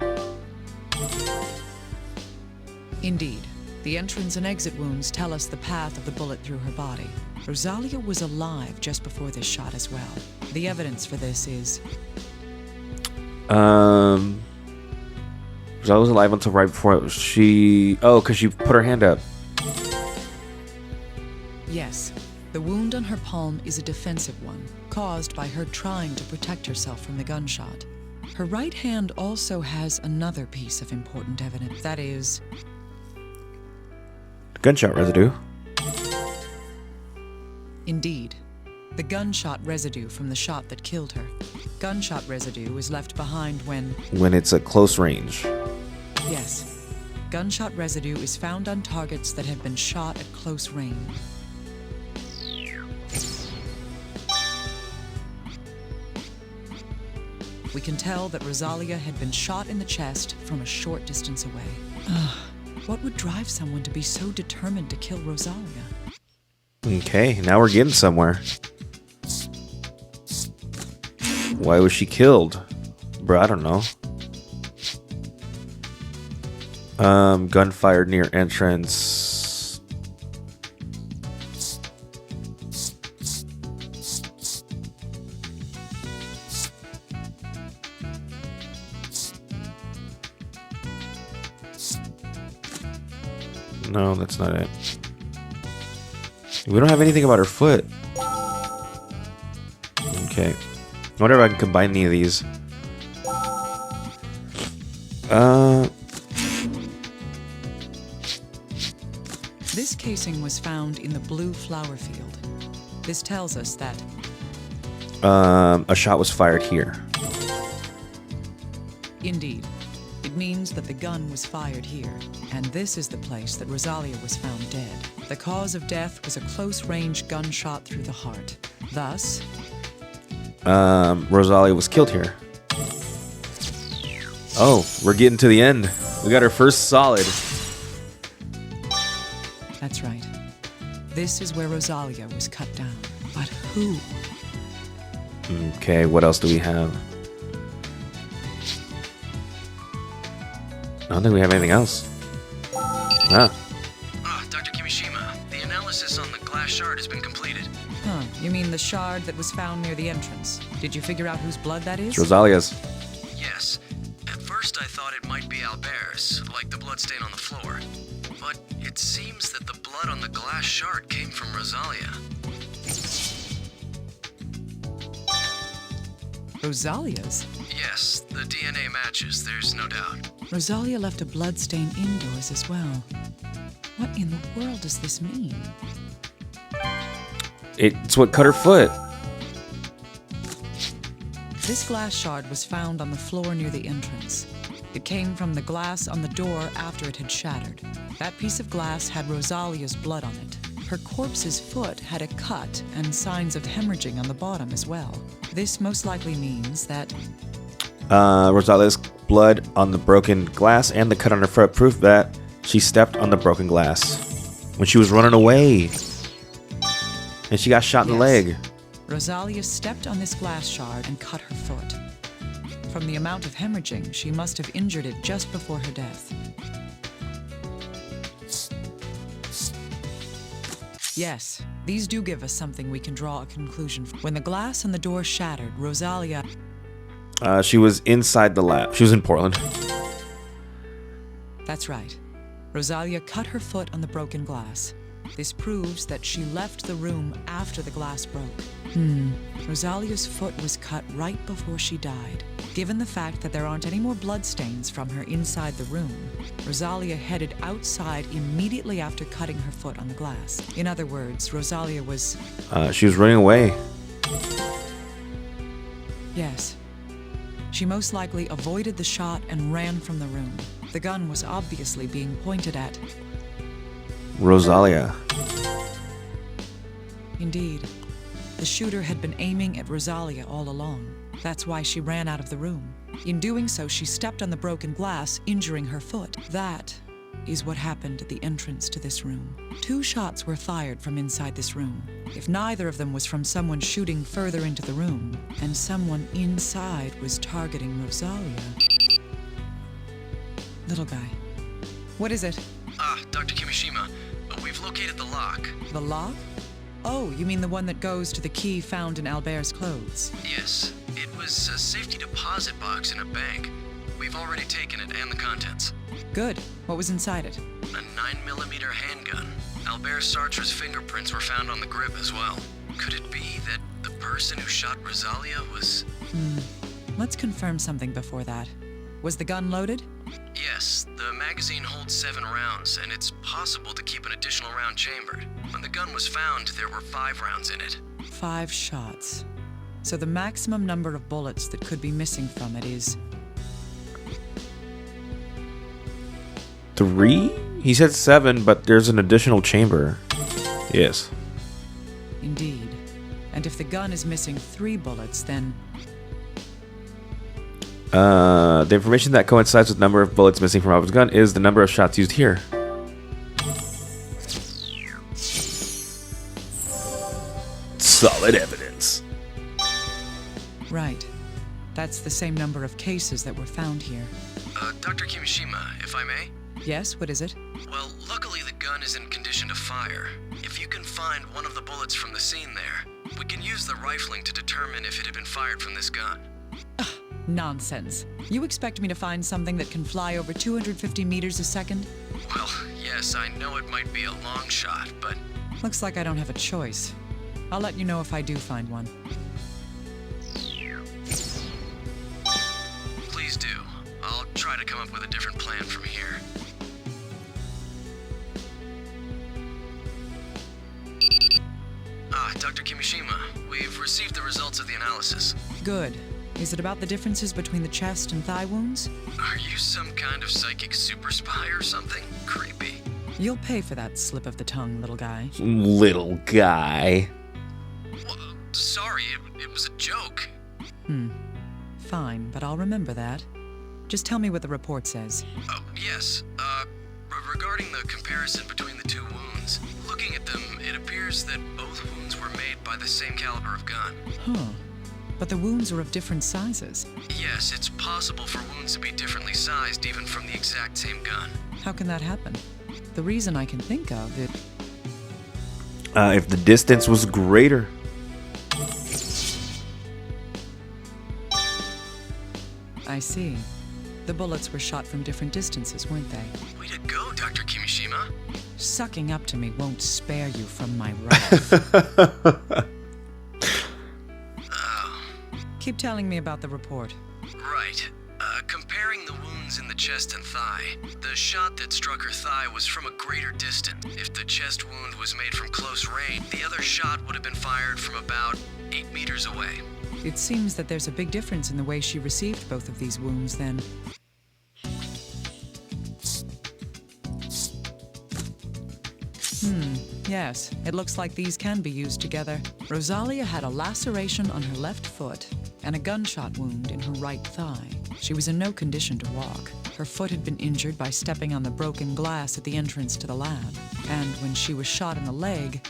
C: Indeed. The entrance and exit wounds tell us the path of the bullet through her body. Rosalia was alive just before this shot as well. The evidence for this is...
E: Rosalia was alive until right before she... Oh, because she put her hand up.
C: Yes. The wound on her palm is a defensive one, caused by her trying to protect herself from the gunshot. Her right hand also has another piece of important evidence. That is...
E: Gunshot residue.
C: Indeed. The gunshot residue from the shot that killed her. Gunshot residue is left behind
E: when it's at close range.
C: Yes. Gunshot residue is found on targets that have been shot at close range. We can tell that Rosalia had been shot in the chest from a short distance away. What would drive someone to be so determined to kill Rosalia?
E: Okay, now we're getting somewhere. Why was she killed? Bro, I don't know. Gunfire near entrance. No, that's not it. We don't have anything about her foot. Okay. I wonder if I can combine any of these.
C: This casing was found in the blue flower field. This tells us that
E: a shot was fired here.
C: Indeed. It means that the gun was fired here, and this is the place that Rosalia was found dead. The cause of death was a close-range gunshot through the heart. Thus,
E: Rosalia was killed here. Oh, we're getting to the end. We got our first solid.
C: that's right. This is where Rosalia was cut down. But who?
E: Okay, what else do we have? I don't think we have anything else. Ah,
F: Dr. Kimishima, the analysis on the glass shard has been completed.
C: Huh, you mean the shard that was found near the entrance? Did you figure out whose blood that is?
E: it's Rosalia's.
F: Yes. At first I thought it might be Albert's, like the bloodstain on the floor. But it seems that the blood on the glass shard came from Rosalia.
C: Rosalia's?
F: Yes, the DNA matches, there's no doubt.
C: Rosalia left a blood stain indoors as well. What in the world does this mean?
E: It's what cut her foot.
C: This glass shard was found on the floor near the entrance. It came from the glass on the door after it had shattered. That piece of glass had Rosalia's blood on it. Her corpse's foot had a cut and signs of hemorrhaging on the bottom as well. This most likely means that
E: Rosalia's blood on the broken glass and the cut on her foot prove that she stepped on the broken glass when she was running away. And she got shot in the leg.
C: Rosalia stepped on this glass shard and cut her foot. From the amount of hemorrhaging, she must have injured it just before her death. Yes, these do give us something we can draw a conclusion from. When the glass on the door shattered, Rosalia...
E: She was inside the lab. She was in Portland.
C: That's right. Rosalia cut her foot on the broken glass. This proves that she left the room after the glass broke. Rosalia's foot was cut right before she died. Given the fact that there aren't any more bloodstains from her inside the room, Rosalia headed outside immediately after cutting her foot on the glass. In other words, Rosalia was...
E: She was running away.
C: Yes. She most likely avoided the shot and ran from the room. The gun was obviously being pointed at...
E: Rosalia.
C: Indeed. The shooter had been aiming at Rosalia all along. That's why she ran out of the room. In doing so, she stepped on the broken glass, injuring her foot. That is what happened at the entrance to this room. 2 shots were fired from inside this room. If neither of them was from someone shooting further into the room, and someone inside was targeting Rosalia... Little guy. What is it?
F: Dr. Kimishima, we've located the lock.
C: The lock? Oh, you mean the one that goes to the key found in Albert's clothes?
F: Yes, it was a safety deposit box in a bank. We've already taken it and the contents.
C: Good. What was inside it?
F: A 9mm handgun. Albert Sartre's fingerprints were found on the grip as well. Could it be that the person who shot Rosalia was...
C: Let's confirm something before that. Was the gun loaded?
F: Yes, the magazine holds 7 rounds, and it's possible to keep an additional round chambered. When the gun was found, there were 5 rounds in it.
C: 5 shots. So the maximum number of bullets that could be missing from it is...
E: 3? He said 7, but there's an additional chamber. Yes.
C: Indeed. And if the gun is missing 3 bullets, then...
E: The information that coincides with the number of bullets missing from Robin's gun is the number of shots used here. Solid evidence.
C: Right. That's the same number of cases that were found here.
F: Dr. Kimishima, if I may?
C: Yes, what is it?
F: Well, luckily the gun is in condition to fire. If you can find one of the bullets from the scene there, we can use the rifling to determine if it had been fired from this gun.
C: Nonsense. You expect me to find something that can fly over 250 meters a second?
F: Well, yes, I know it might be a long shot, but...
C: Looks like I don't have a choice. I'll let you know if I do find one.
F: Please do. I'll try to come up with a different plan from here. Dr. Kimishima, we've received the results of the analysis.
C: Good. Is it about the differences between the chest and thigh wounds?
F: Are you some kind of psychic super spy or something? Creepy.
C: You'll pay for that slip of the tongue, little guy.
E: Little guy.
F: Well, sorry, it was a joke.
C: Fine, but I'll remember that. Just tell me what the report says.
F: Oh, yes. Regarding the comparison between the 2 wounds, looking at them, it appears that both wounds were made by the same caliber of gun.
C: Huh. But the wounds are of different sizes.
F: Yes, it's possible for wounds to be differently sized even from the exact same gun.
C: How can that happen? The reason I can think of it...
E: If the distance was greater.
C: I see. The bullets were shot from different distances, weren't they?
F: Way to go, Dr. Kimishima.
C: Sucking up to me won't spare you from my wrath. Keep telling me about the report.
F: Right. Comparing the wounds in the chest and thigh, the shot that struck her thigh was from a greater distance. If the chest wound was made from close range, the other shot would have been fired from about 8 meters away.
C: It seems that there's a big difference in the way she received both of these wounds, then. Yes, it looks like these can be used together. Rosalia had a laceration on her left foot and a gunshot wound in her right thigh. She was in no condition to walk. Her foot had been injured by stepping on the broken glass at the entrance to the lab. And when she was shot in the leg...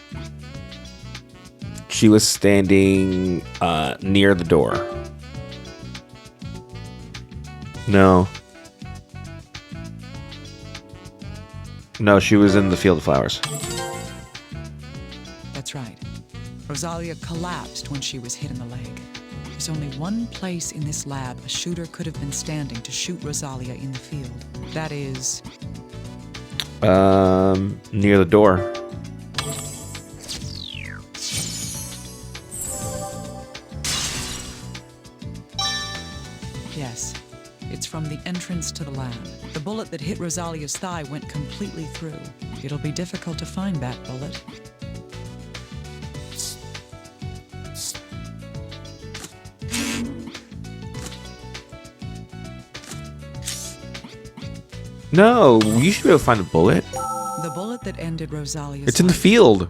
E: She was standing near the door. No. No, she was in the field of flowers.
C: That's right. Rosalia collapsed when she was hit in the leg. There's only one place in this lab a shooter could have been standing to shoot Rosalia in the field. That is...
E: near the door.
C: Yes. It's from the entrance to the lab. The bullet that hit Rosalia's thigh went completely through. It'll be difficult to find that bullet.
E: No, you should be able to find a bullet.
C: The bullet that ended Rosalia's
E: It's in the
C: life.
E: field.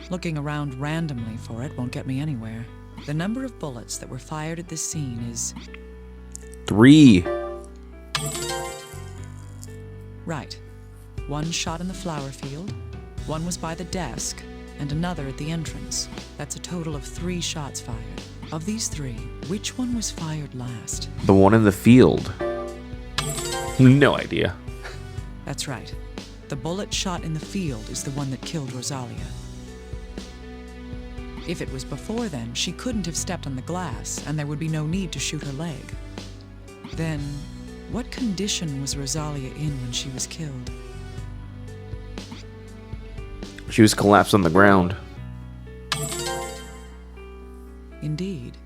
C: Looking around randomly for it won't get me anywhere. The number of bullets that were fired at this scene is...
E: 3.
C: Right. One shot in the flower field, one was by the desk, and another at the entrance. That's a total of 3 shots fired. Of these 3, which one was fired last?
E: The one in the field. No idea.
C: That's right. The bullet shot in the field is the one that killed Rosalia. If it was before then, she couldn't have stepped on the glass, and there would be no need to shoot her leg. Then, what condition was Rosalia in when she was killed?
E: She was collapsed on the ground.
C: Indeed.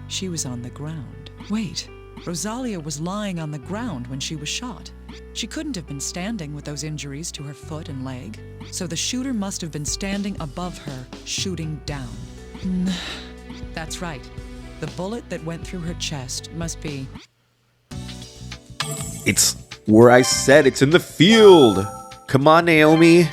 C: She was on the ground. Wait, Rosalia was lying on the ground when she was shot. She couldn't have been standing with those injuries to her foot and leg, so the shooter must have been standing above her, shooting down. That's right. The bullet that went through her chest must be...
E: It's where I said, it's in the field. Come on, Naomi.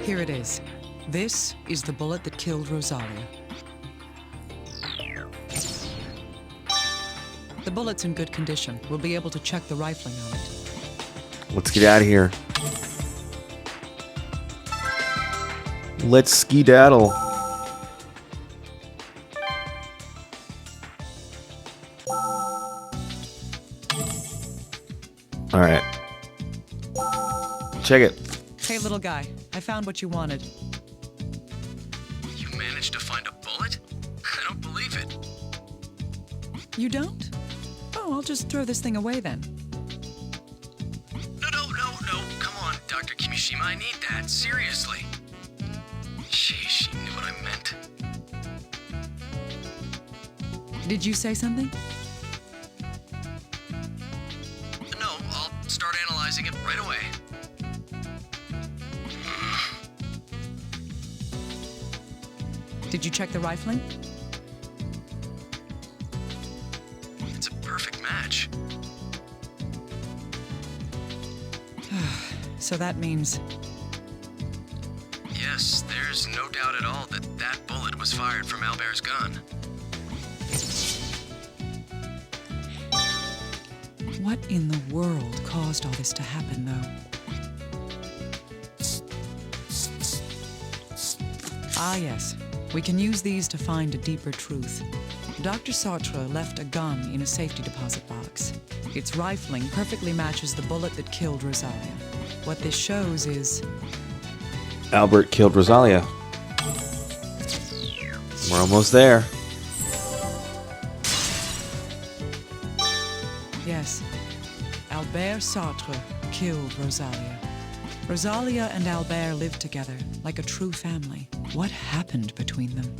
C: Here it is. This is the bullet that killed Rosalia. The bullet's in good condition. We'll be able to check the rifling on it.
E: Let's get out of here. Let's skedaddle. All right. Check it.
C: Hey, little guy. I found what you wanted.
F: You managed to find a bullet? I don't believe it.
C: You don't? Oh, I'll just throw this thing away then.
F: No. Come on, Dr. Kimishima, I need that. Seriously. She knew what I meant.
C: Did you say something?
F: No, I'll start analyzing it right away.
C: Did you check the rifling?
F: It's a perfect match.
C: So that means...
F: Yes, there's no doubt at all that that bullet was fired from Albert's gun.
C: What in the world caused all this to happen, though? Ah, yes. We can use these to find a deeper truth. Dr. Sartre left a gun in a safety deposit box. Its rifling perfectly matches the bullet that killed Rosalia. What this shows is...
E: Albert killed Rosalia. We're almost there.
C: Yes. Albert Sartre killed Rosalia. Rosalia and Albert lived together like a true family. What happened between them?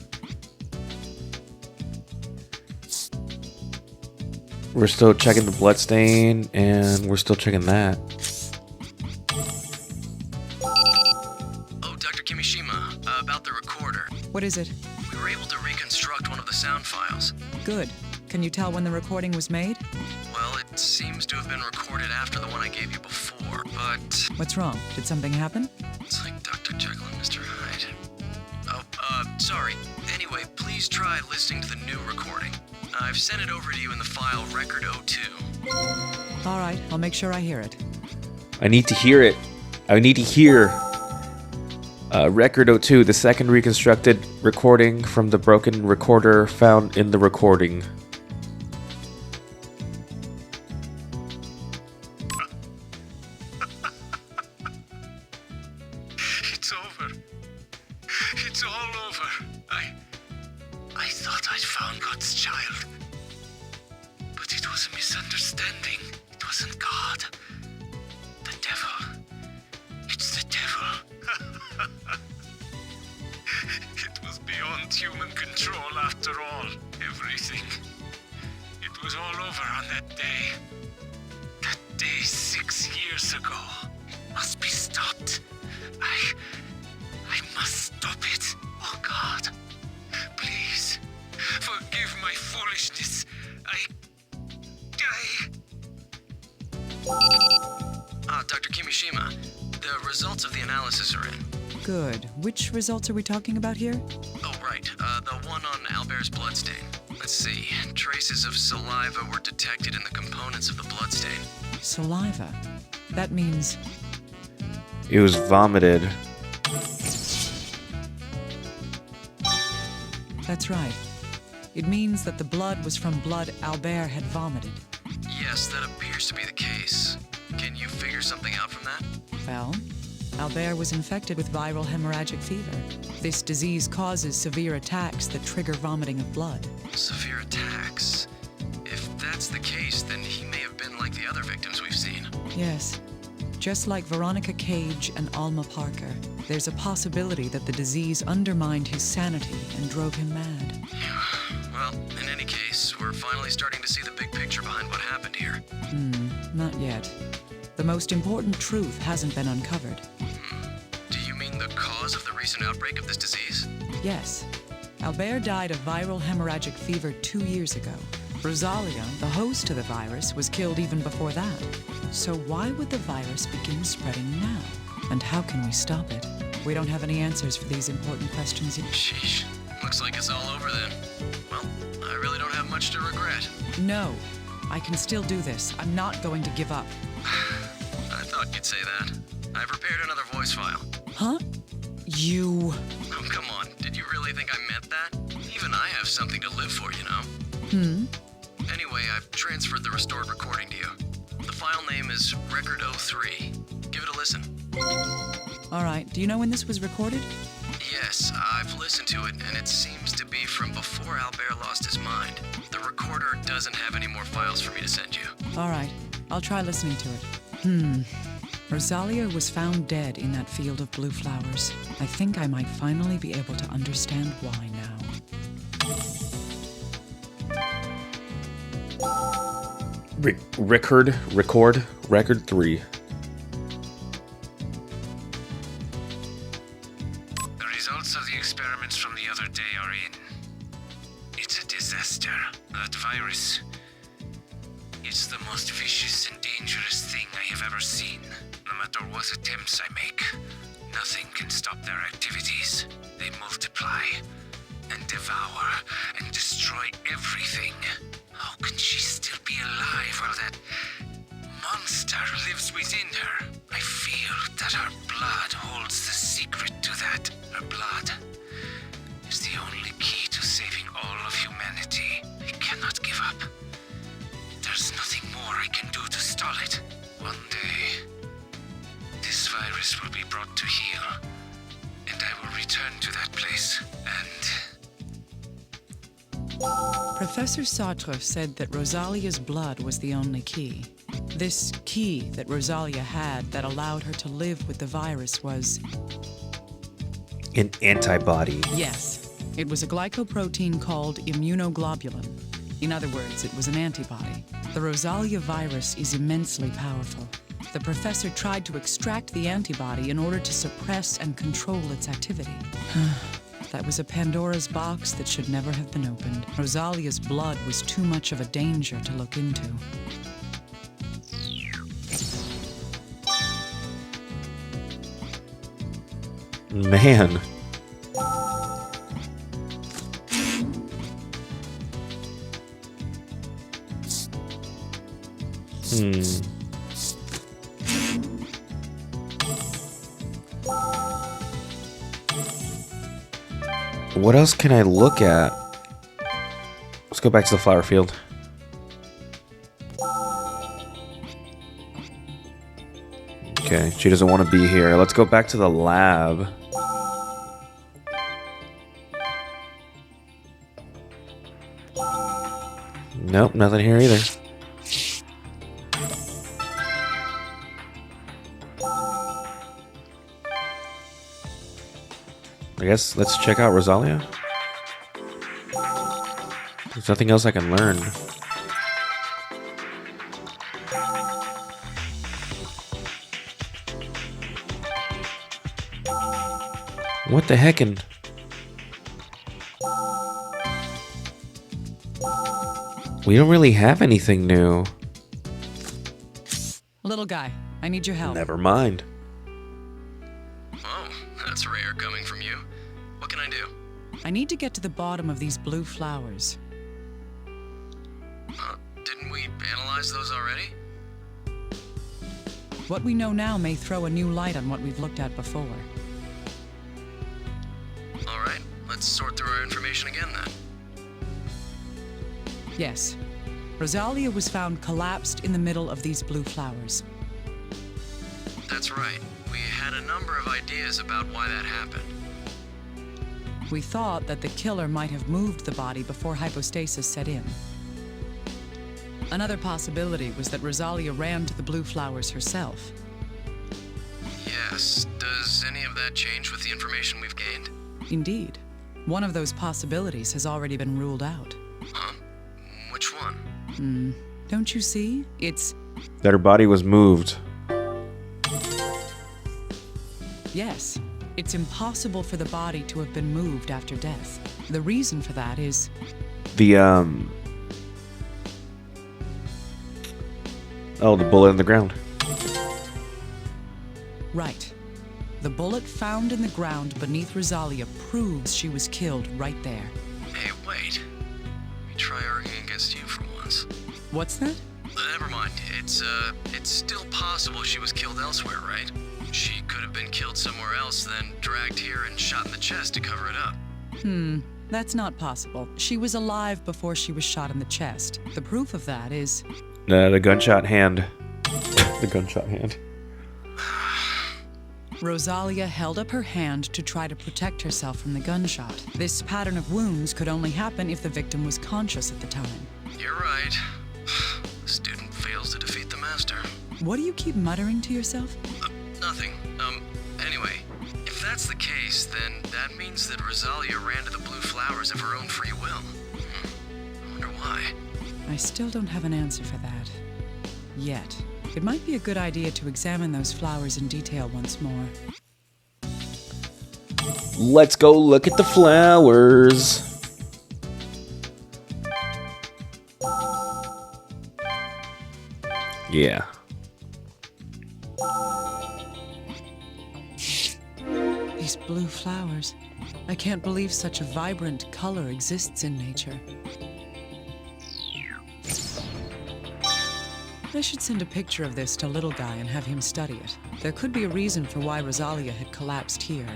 E: We're still checking the bloodstain, and we're still checking that.
F: Oh, Dr. Kimishima, about the recorder.
C: What is it?
F: We were able to reconstruct one of the sound files.
C: Good. Can you tell when the recording was made?
F: Well, it seems to have been recorded after the one I gave you before, but
C: What's wrong? Did something happen?
F: it's like Dr. Jekyll and Mr. Hyde. Oh, sorry. Anyway, please try listening to the new recording. I've sent it over to you in the file Record 02.
C: All right, I'll make sure I hear it.
E: I need to hear it. I need to hear Record 02, the second reconstructed recording from the broken recorder found in the recording.
G: It's over. It's all over. I thought I'd found God's child. But it was a misunderstanding. It wasn't God. The devil. It's the devil. It was beyond human control after all. Everything. It was all over on that day. That day 6 years ago. Must be stopped. I must stop it. Oh God. Please. Forgive my foolishness.
F: Dr. Kimishima, the results of the analysis are in.
C: Good. Which results are we talking about here?
F: Oh, right. The one on Albert's bloodstain. Let's see. Traces of saliva were detected in the components of the bloodstain.
C: Saliva. That means...
E: It was vomited.
C: That's right. It means that the blood was from blood Albert had vomited.
F: Yes, that appears to be the case. Can you figure something out from that?
C: Well, Albert was infected with viral hemorrhagic fever. This disease causes severe attacks that trigger vomiting of blood.
F: Severe attacks. If that's the case, then he may have been like the other victims we've seen.
C: Yes. Just like Veronica Cage and Alma Parker, there's a possibility that the disease undermined his sanity and drove him mad.
F: Well, in any case, we're finally starting to see the big picture behind what happened here.
C: Not yet. The most important truth hasn't been uncovered.
F: Do you mean the cause of the recent outbreak of this disease?
C: Yes. Albert died of viral hemorrhagic fever 2 years ago. Rosalia, the host to the virus, was killed even before that. So why would the virus begin spreading now? And how can we stop it? We don't have any answers for these important questions yet.
F: Sheesh. Looks like it's all over then. Well, I really don't have much to regret.
C: No. I can still do this. I'm not going to give up.
F: I thought you'd say that. I've prepared another voice file.
C: Huh? You...
F: Oh, come on. Did you really think I meant that? Even I have something to live for, you know? Anyway, I've transferred the restored recording to you. The file name is Record 03. Give it a listen.
C: All right. Do you know when this was recorded?
F: Yes, I've listened to it, and it seems to be from before Albert lost his mind. The recorder doesn't have any more files for me to send you.
C: All right. I'll try listening to it. Rosalia was found dead in that field of blue flowers. I think I might finally be able to understand why now.
E: Record 3.
G: The results of the experiments from the other day are in. It's a disaster. That virus. It's the most vicious and dangerous thing I have ever seen. No matter what attempts I make, nothing can stop their activities. They multiply and devour and destroy everything. How can she still be alive while that monster lives within her? I feel that her blood holds the secret to that. Her blood is the only key to saving all of humanity. I cannot give up. There's nothing more I can do to stall it. One day, this virus will be brought to heel, and I will return to that place, and...
C: Professor Sartre said that Rosalia's blood was the only key. This key that Rosalia had that allowed her to live with the virus was...
E: An antibody.
C: Yes. It was a glycoprotein called immunoglobulin. In other words, it was an antibody. The Rosalia virus is immensely powerful. The professor tried to extract the antibody in order to suppress and control its activity. That was a Pandora's box that should never have been opened. Rosalia's blood was too much of a danger to look into.
E: Man. What else can I look at? Let's go back to the flower field. Okay, she doesn't want to be here. Let's go back to the lab. Nope, nothing here either. I guess let's check out Rosalia. There's nothing else I can learn. What the heckin'? We don't really have anything new.
C: Little guy, I need your help.
E: Never mind.
F: Oh, that's rare coming from you. What can I do?
C: I need to get to the bottom of these blue flowers.
F: Didn't we analyze those already?
C: What we know now may throw a new light on what we've looked at before.
F: All right, let's sort through our information again then.
C: Yes. Rosalia was found collapsed in the middle of these blue flowers.
F: That's right. We had a number of ideas about why that happened.
C: We thought that the killer might have moved the body before hypostasis set in. Another possibility was that Rosalia ran to the blue flowers herself.
F: Yes. Does any of that change with the information we've gained?
C: Indeed. One of those possibilities has already been ruled out.
F: Huh? Which one?
C: Don't you see? It's...
E: That her body was moved.
C: Yes. It's impossible for the body to have been moved after death. The reason for that is...
E: The, Oh, the bullet in the ground.
C: Right. The bullet found in the ground beneath Rosalia proves she was killed right there.
F: Hey, wait. Let me try arguing against you for once.
C: What's that?
F: Never mind. It's still possible she was killed elsewhere, right? She could have been killed somewhere else, then dragged here and shot in the chest to cover it up.
C: That's not possible. She was alive before she was shot in the chest. The proof of that is...
E: The gunshot hand. The gunshot hand.
C: Rosalia held up her hand to try to protect herself from the gunshot. This pattern of wounds could only happen if the victim was conscious at the time.
F: You're right. The student fails to defeat the master.
C: What do you keep muttering to yourself?
F: Nothing. Anyway, if that's the case, then that means that Rosalia ran to the blue flowers of her own free will. I wonder why.
C: I still don't have an answer for that. Yet. It might be a good idea to examine those flowers in detail once more.
E: Let's go look at the flowers. Yeah.
C: These blue flowers. I can't believe such a vibrant color exists in nature. I should send a picture of this to Little Guy and have him study it. There could be a reason for why Rosalia had collapsed here.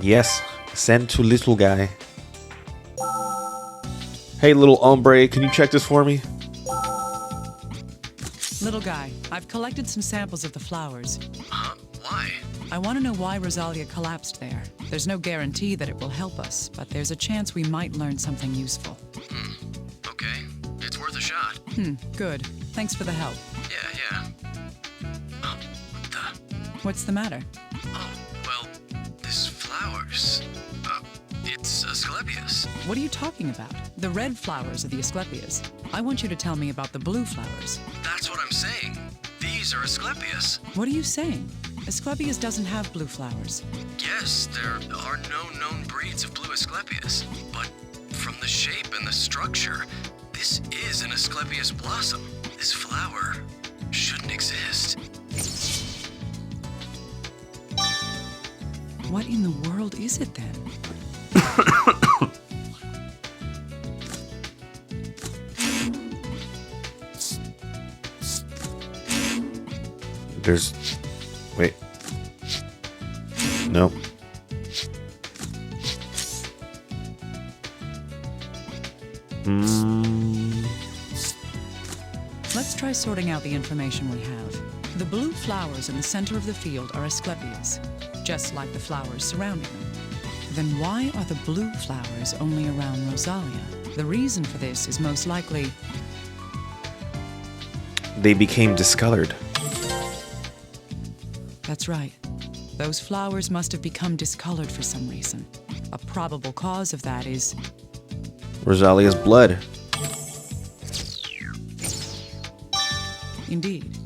E: Yes, send to Little Guy. Hey, little hombre, can you check this for me?
C: Little Guy, I've collected some samples of the flowers.
F: Huh? Why?
C: I want to know why Rosalia collapsed there. There's no guarantee that it will help us, but there's a chance we might learn something useful.
F: Okay. It's worth a shot.
C: Good. Thanks for the help.
F: Yeah. Oh, what the?
C: What's the matter?
F: Oh, well, this flowers. It's Asclepius.
C: What are you talking about? The red flowers are the Asclepias. I want you to tell me about the blue flowers.
F: That's what I'm saying. These are Asclepius.
C: What are you saying? Asclepias doesn't have blue flowers.
F: Yes, there are no known breeds of blue Asclepias, but from the shape and the structure, this is an Asclepias blossom. This flower shouldn't exist.
C: What in the world is it then?
E: There's... Wait. Nope.
C: Let's try sorting out the information we have. The blue flowers in the center of the field are Asclepias, just like the flowers surrounding them. Then why are the blue flowers only around Rosalia? The reason for this is most likely...
E: They became discolored.
C: That's right. Those flowers must have become discolored for some reason. A probable cause of that is...
E: Rosalia's blood.
C: Indeed.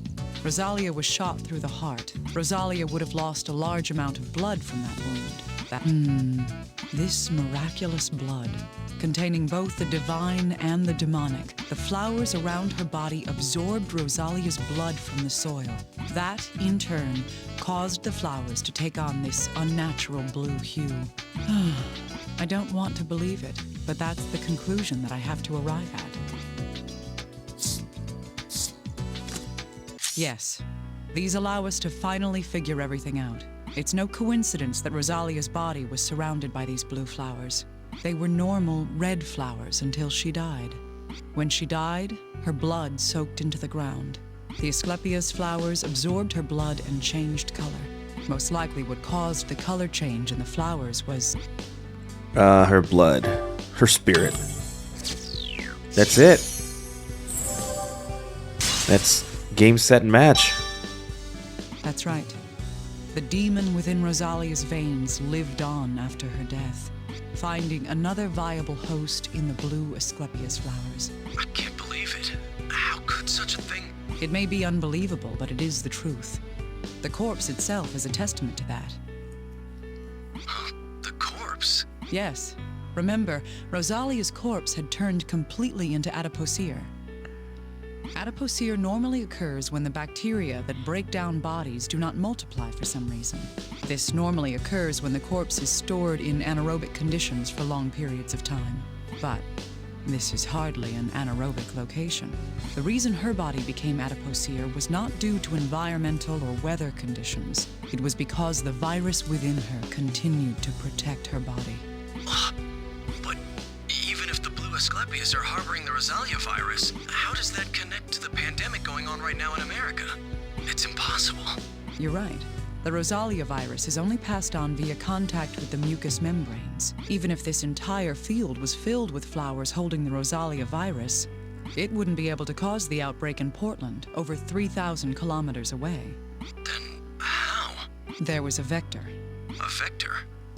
C: Rosalia was shot through the heart. Rosalia would have lost a large amount of blood from that wound. This miraculous blood, containing both the divine and the demonic, the flowers around her body absorbed Rosalia's blood from the soil. That, in turn, caused the flowers to take on this unnatural blue hue. I don't want to believe it, but that's the conclusion that I have to arrive at. Yes, these allow us to finally figure everything out. It's no coincidence that Rosalia's body was surrounded by these blue flowers. They were normal red flowers until she died. When she died, her blood soaked into the ground. The Asclepias flowers absorbed her blood and changed color. Most likely what caused the color change in the flowers was...
E: Her blood. Her spirit. That's it. That's game, set, and match.
C: That's right. The demon within Rosalia's veins lived on after her death, finding another viable host in the blue Asclepius flowers.
F: I can't believe it. How could such a thing?
C: It may be unbelievable, but it is the truth. The corpse itself is a testament to that.
F: Huh? The corpse?
C: Yes. Remember, Rosalia's corpse had turned completely into adipocere. Adipocere normally occurs when the bacteria that break down bodies do not multiply for some reason. This normally occurs when the corpse is stored in anaerobic conditions for long periods of time. But this is hardly an anaerobic location. The reason her body became adipocere was not due to environmental or weather conditions. It was because the virus within her continued to protect her body.
F: But even if the blue Asclepius are harboring the Rosalia virus, how does that connect to the pandemic going on right now in America? It's impossible.
C: You're right. The Rosalia virus is only passed on via contact with the mucous membranes. Even if this entire field was filled with flowers holding the Rosalia virus, it wouldn't be able to cause the outbreak in Portland, over 3,000 kilometers away.
F: Then how?
C: There was a vector.
F: A vector?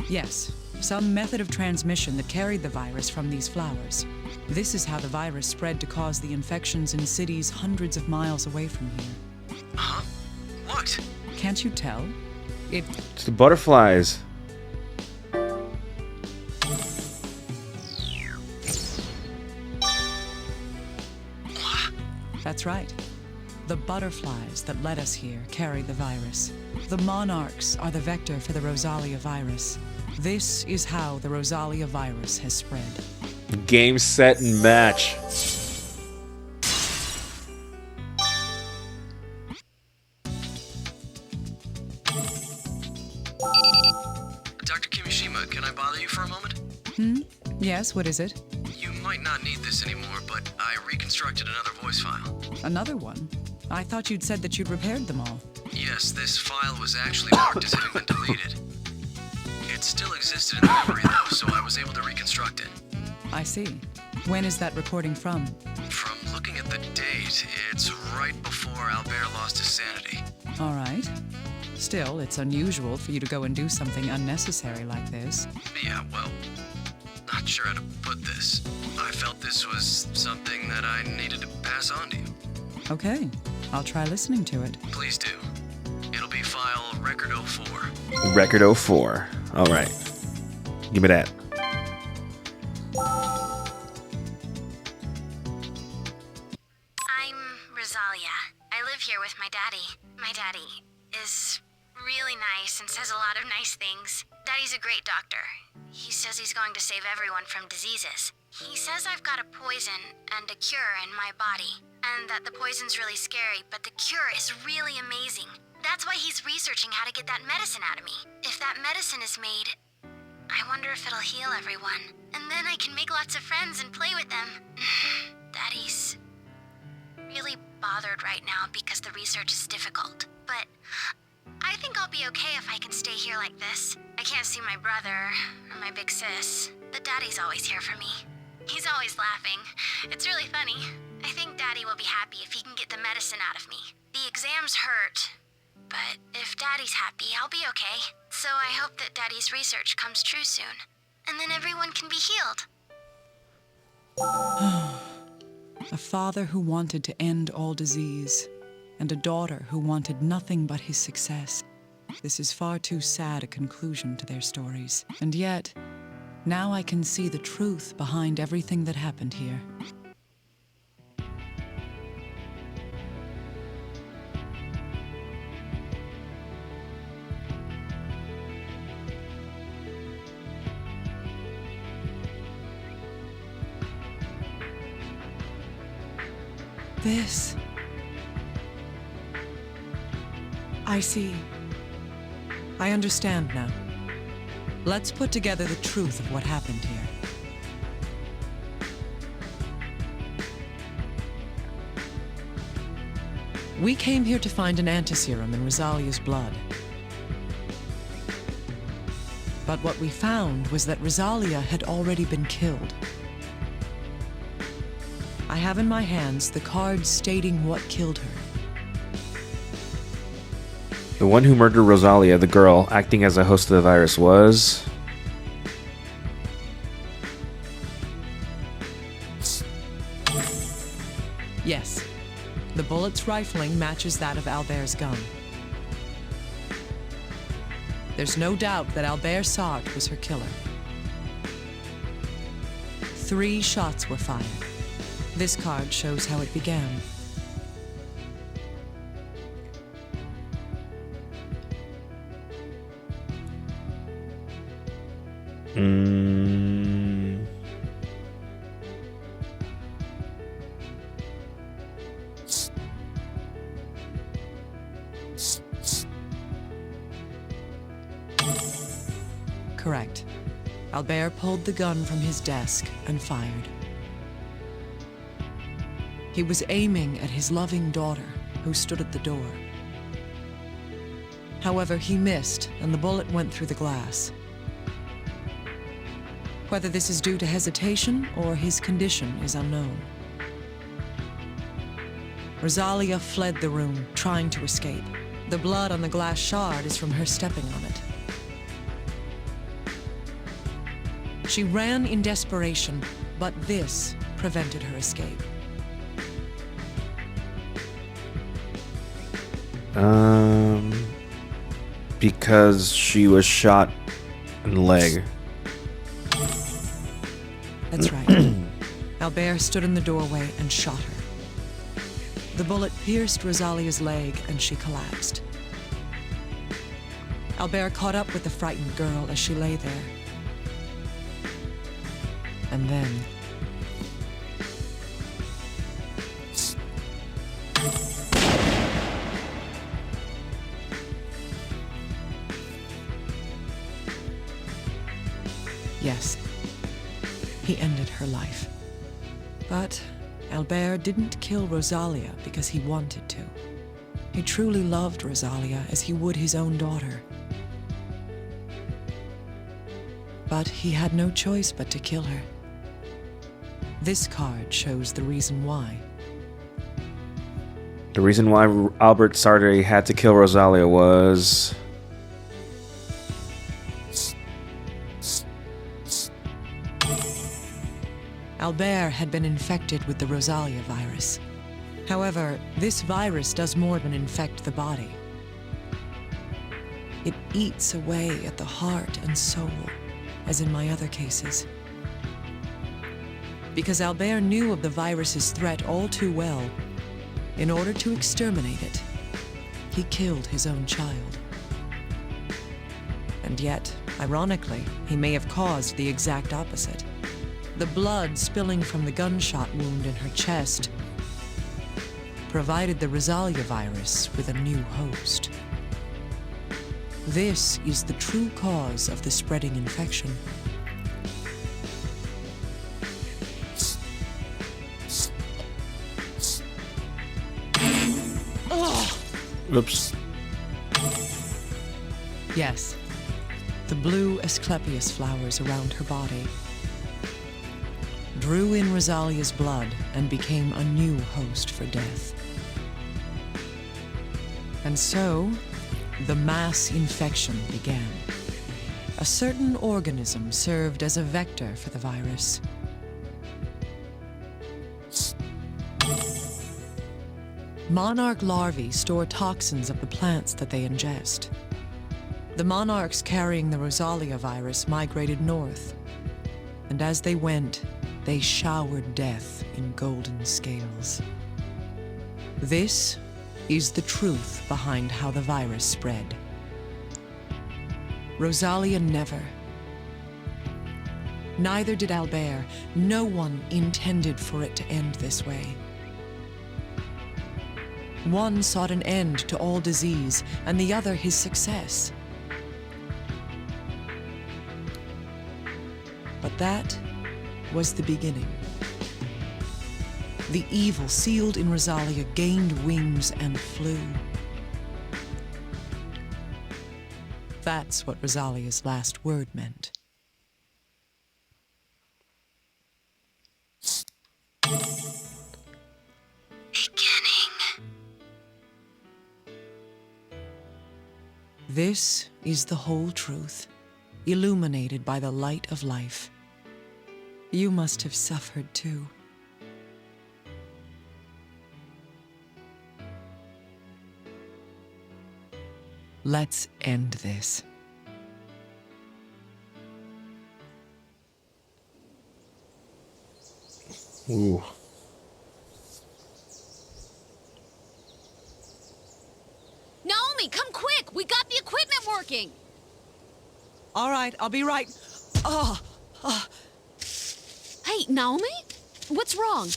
C: Yes, some method of transmission that carried the virus from these flowers. This is how the virus spread to cause the infections in cities hundreds of miles away from here.
F: Huh? What?
C: Can't you tell?
E: It's the butterflies.
C: That's right. The butterflies that led us here carry the virus. The monarchs are the vector for the Rosalia virus. This is how the Rosalia virus has spread.
E: Game, set, and match.
F: Dr. Kimishima, can I bother you for a moment?
C: Yes, what is it?
F: You might not need this anymore, but I reconstructed another voice file.
C: Another one? I thought you'd said that you'd repaired them all.
F: Yes, this file was actually marked as having been deleted. It still existed in the memory, though, so I was able to reconstruct it.
C: I see. When is that recording from?
F: From looking at the date, it's right before Albert lost his sanity.
C: All right. Still, it's unusual for you to go and do something unnecessary like this.
F: Yeah, well, not sure how to put this. I felt this was something that I needed to pass on to you.
C: Okay, I'll try listening to it.
F: Please do. It'll be file Record 04.
E: Record 04. All right. Give me that.
A: I'm Rosalia. I live here with my daddy. My daddy is really nice and says a lot of nice things. Daddy's a great doctor. He says he's going to save everyone from diseases. He says I've got a poison and a cure in my body, and that the poison's really scary, but the cure is really amazing. That's why he's researching how to get that medicine out of me. If that medicine is made, I wonder if it'll heal everyone. And then I can make lots of friends and play with them. Daddy's really bothered right now because the research is difficult. But I think I'll be okay if I can stay here like this. I can't see my brother or my big sis, but Daddy's always here for me. He's always laughing. It's really funny. I think Daddy will be happy if he can get the medicine out of me. The exams hurt, but if Daddy's happy, I'll be okay. So I hope that Daddy's research comes true soon, and then everyone can be healed.
C: A father who wanted to end all disease, and a daughter who wanted nothing but his success. This is far too sad a conclusion to their stories. And yet, now I can see the truth behind everything that happened here. This. I see. I understand now. Let's put together the truth of what happened here. We came here to find an antiserum in Rosalia's blood. But what we found was that Rosalia had already been killed. I I have in my hands the card stating what killed her.
E: The one who murdered Rosalia, the girl, acting as a host of the virus, was...
C: Yes. The bullet's rifling matches that of Albert's gun. There's no doubt that Albert Sartre was her killer. 3 shots were fired. This card shows how it began. Correct. Albert pulled the gun from his desk and fired. He was aiming at his loving daughter, who stood at the door. However, he missed, and the bullet went through the glass. Whether this is due to hesitation or his condition is unknown. Rosalia fled the room, trying to escape. The blood on the glass shard is from her stepping on it. She ran in desperation, but this prevented her escape.
E: Because she was shot in the leg.
C: That's right. Albert stood in the doorway and shot her. The bullet pierced Rosalia's leg and she collapsed. Albert caught up with the frightened girl as she lay there. And then... yes, he ended her life. But Albert didn't kill Rosalia because he wanted to. He truly loved Rosalia as he would his own daughter. But he had no choice but to kill her. This card shows the reason why.
E: The reason why Albert Sartre had to kill Rosalia was...
C: Albert had been infected with the Rosalia virus. However, this virus does more than infect the body. It eats away at the heart and soul, as in my other cases. Because Albert knew of the virus's threat all too well, in order to exterminate it, he killed his own child. And yet, ironically, he may have caused the exact opposite. The blood spilling from the gunshot wound in her chest provided the Rosalia virus with a new host. This is the true cause of the spreading infection.
E: Oops.
C: Yes, the blue Asclepias flowers around her body drew in Rosalia's blood and became a new host for death. And so, the mass infection began. A certain organism served as a vector for the virus. Monarch larvae store toxins of the plants that they ingest. The monarchs carrying the Rosalia virus migrated north, and as they went, they showered death in golden scales. This is the truth behind how the virus spread. Rosalia never. Neither did Albert. No one intended for it to end this way. One sought an end to all disease, and the other his success. But that was the beginning. The evil sealed in Rosalia gained wings and flew. That's what Rosalia's last word meant. This is the whole truth, illuminated by the light of life. You must have suffered too. Let's end this.
E: Ooh.
H: Naomi, come quick! We got the equipment working!
C: All right, I'll be right.
H: Hey, Naomi? What's wrong?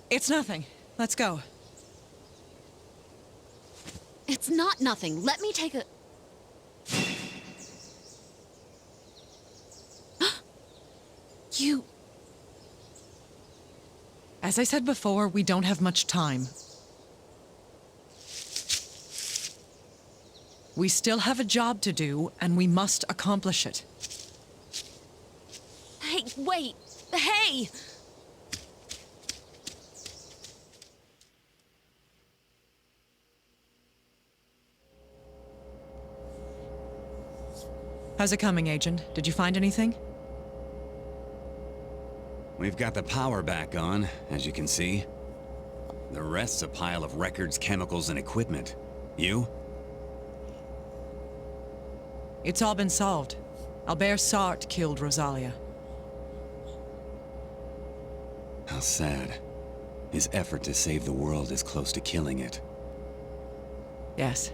C: It's nothing. Let's go.
H: It's not nothing. Let me take a... You...
C: As I said before, we don't have much time. We still have a job to do, and we must accomplish it.
H: Hey, wait! Hey!
C: How's it coming, Agent? Did you find anything?
I: We've got the power back on, as you can see. The rest's a pile of records, chemicals, and equipment. You?
C: It's all been solved. Albert Sartre killed Rosalia.
I: How sad. His effort to save the world is close to killing it.
C: Yes.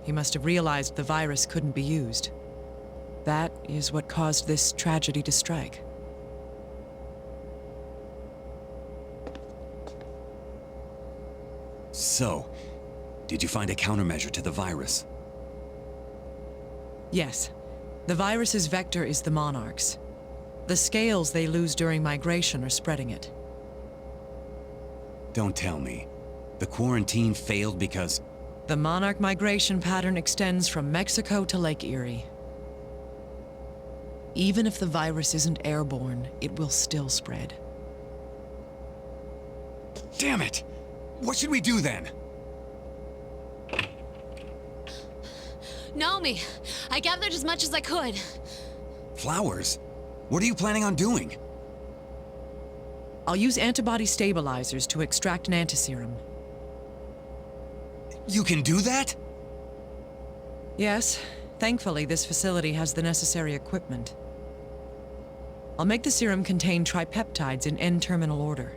C: He must have realized the virus couldn't be used. That is what caused this tragedy to strike.
I: So, did you find a countermeasure to the virus?
C: Yes. The virus's vector is the monarchs. The scales they lose during migration are spreading it.
I: Don't tell me. The quarantine failed because...
C: The monarch migration pattern extends from Mexico to Lake Erie. Even if the virus isn't airborne, it will still spread.
I: Damn it! What should we do then?
H: Naomi, I gathered as much as I could.
I: Flowers? What are you planning on doing?
C: I'll use antibody stabilizers to extract an antiserum.
I: You can do that?
C: Yes. Thankfully, this facility has the necessary equipment. I'll make the serum contain tripeptides in N-terminal order.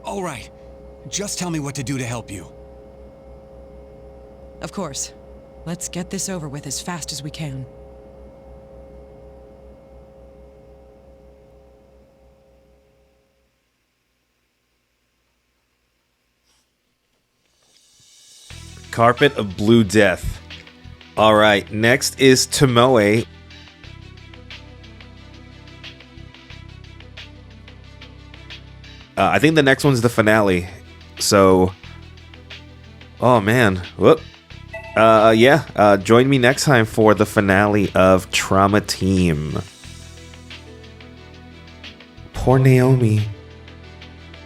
I: All right. Just tell me what to do to help you.
C: Of course. Let's get this over with as fast as we can.
E: Carpet of Blue Death. All right, next is Tomoe. I think the next one's the finale. So, oh man, whoop. Join me next time for the finale of Trauma Team. Poor Naomi.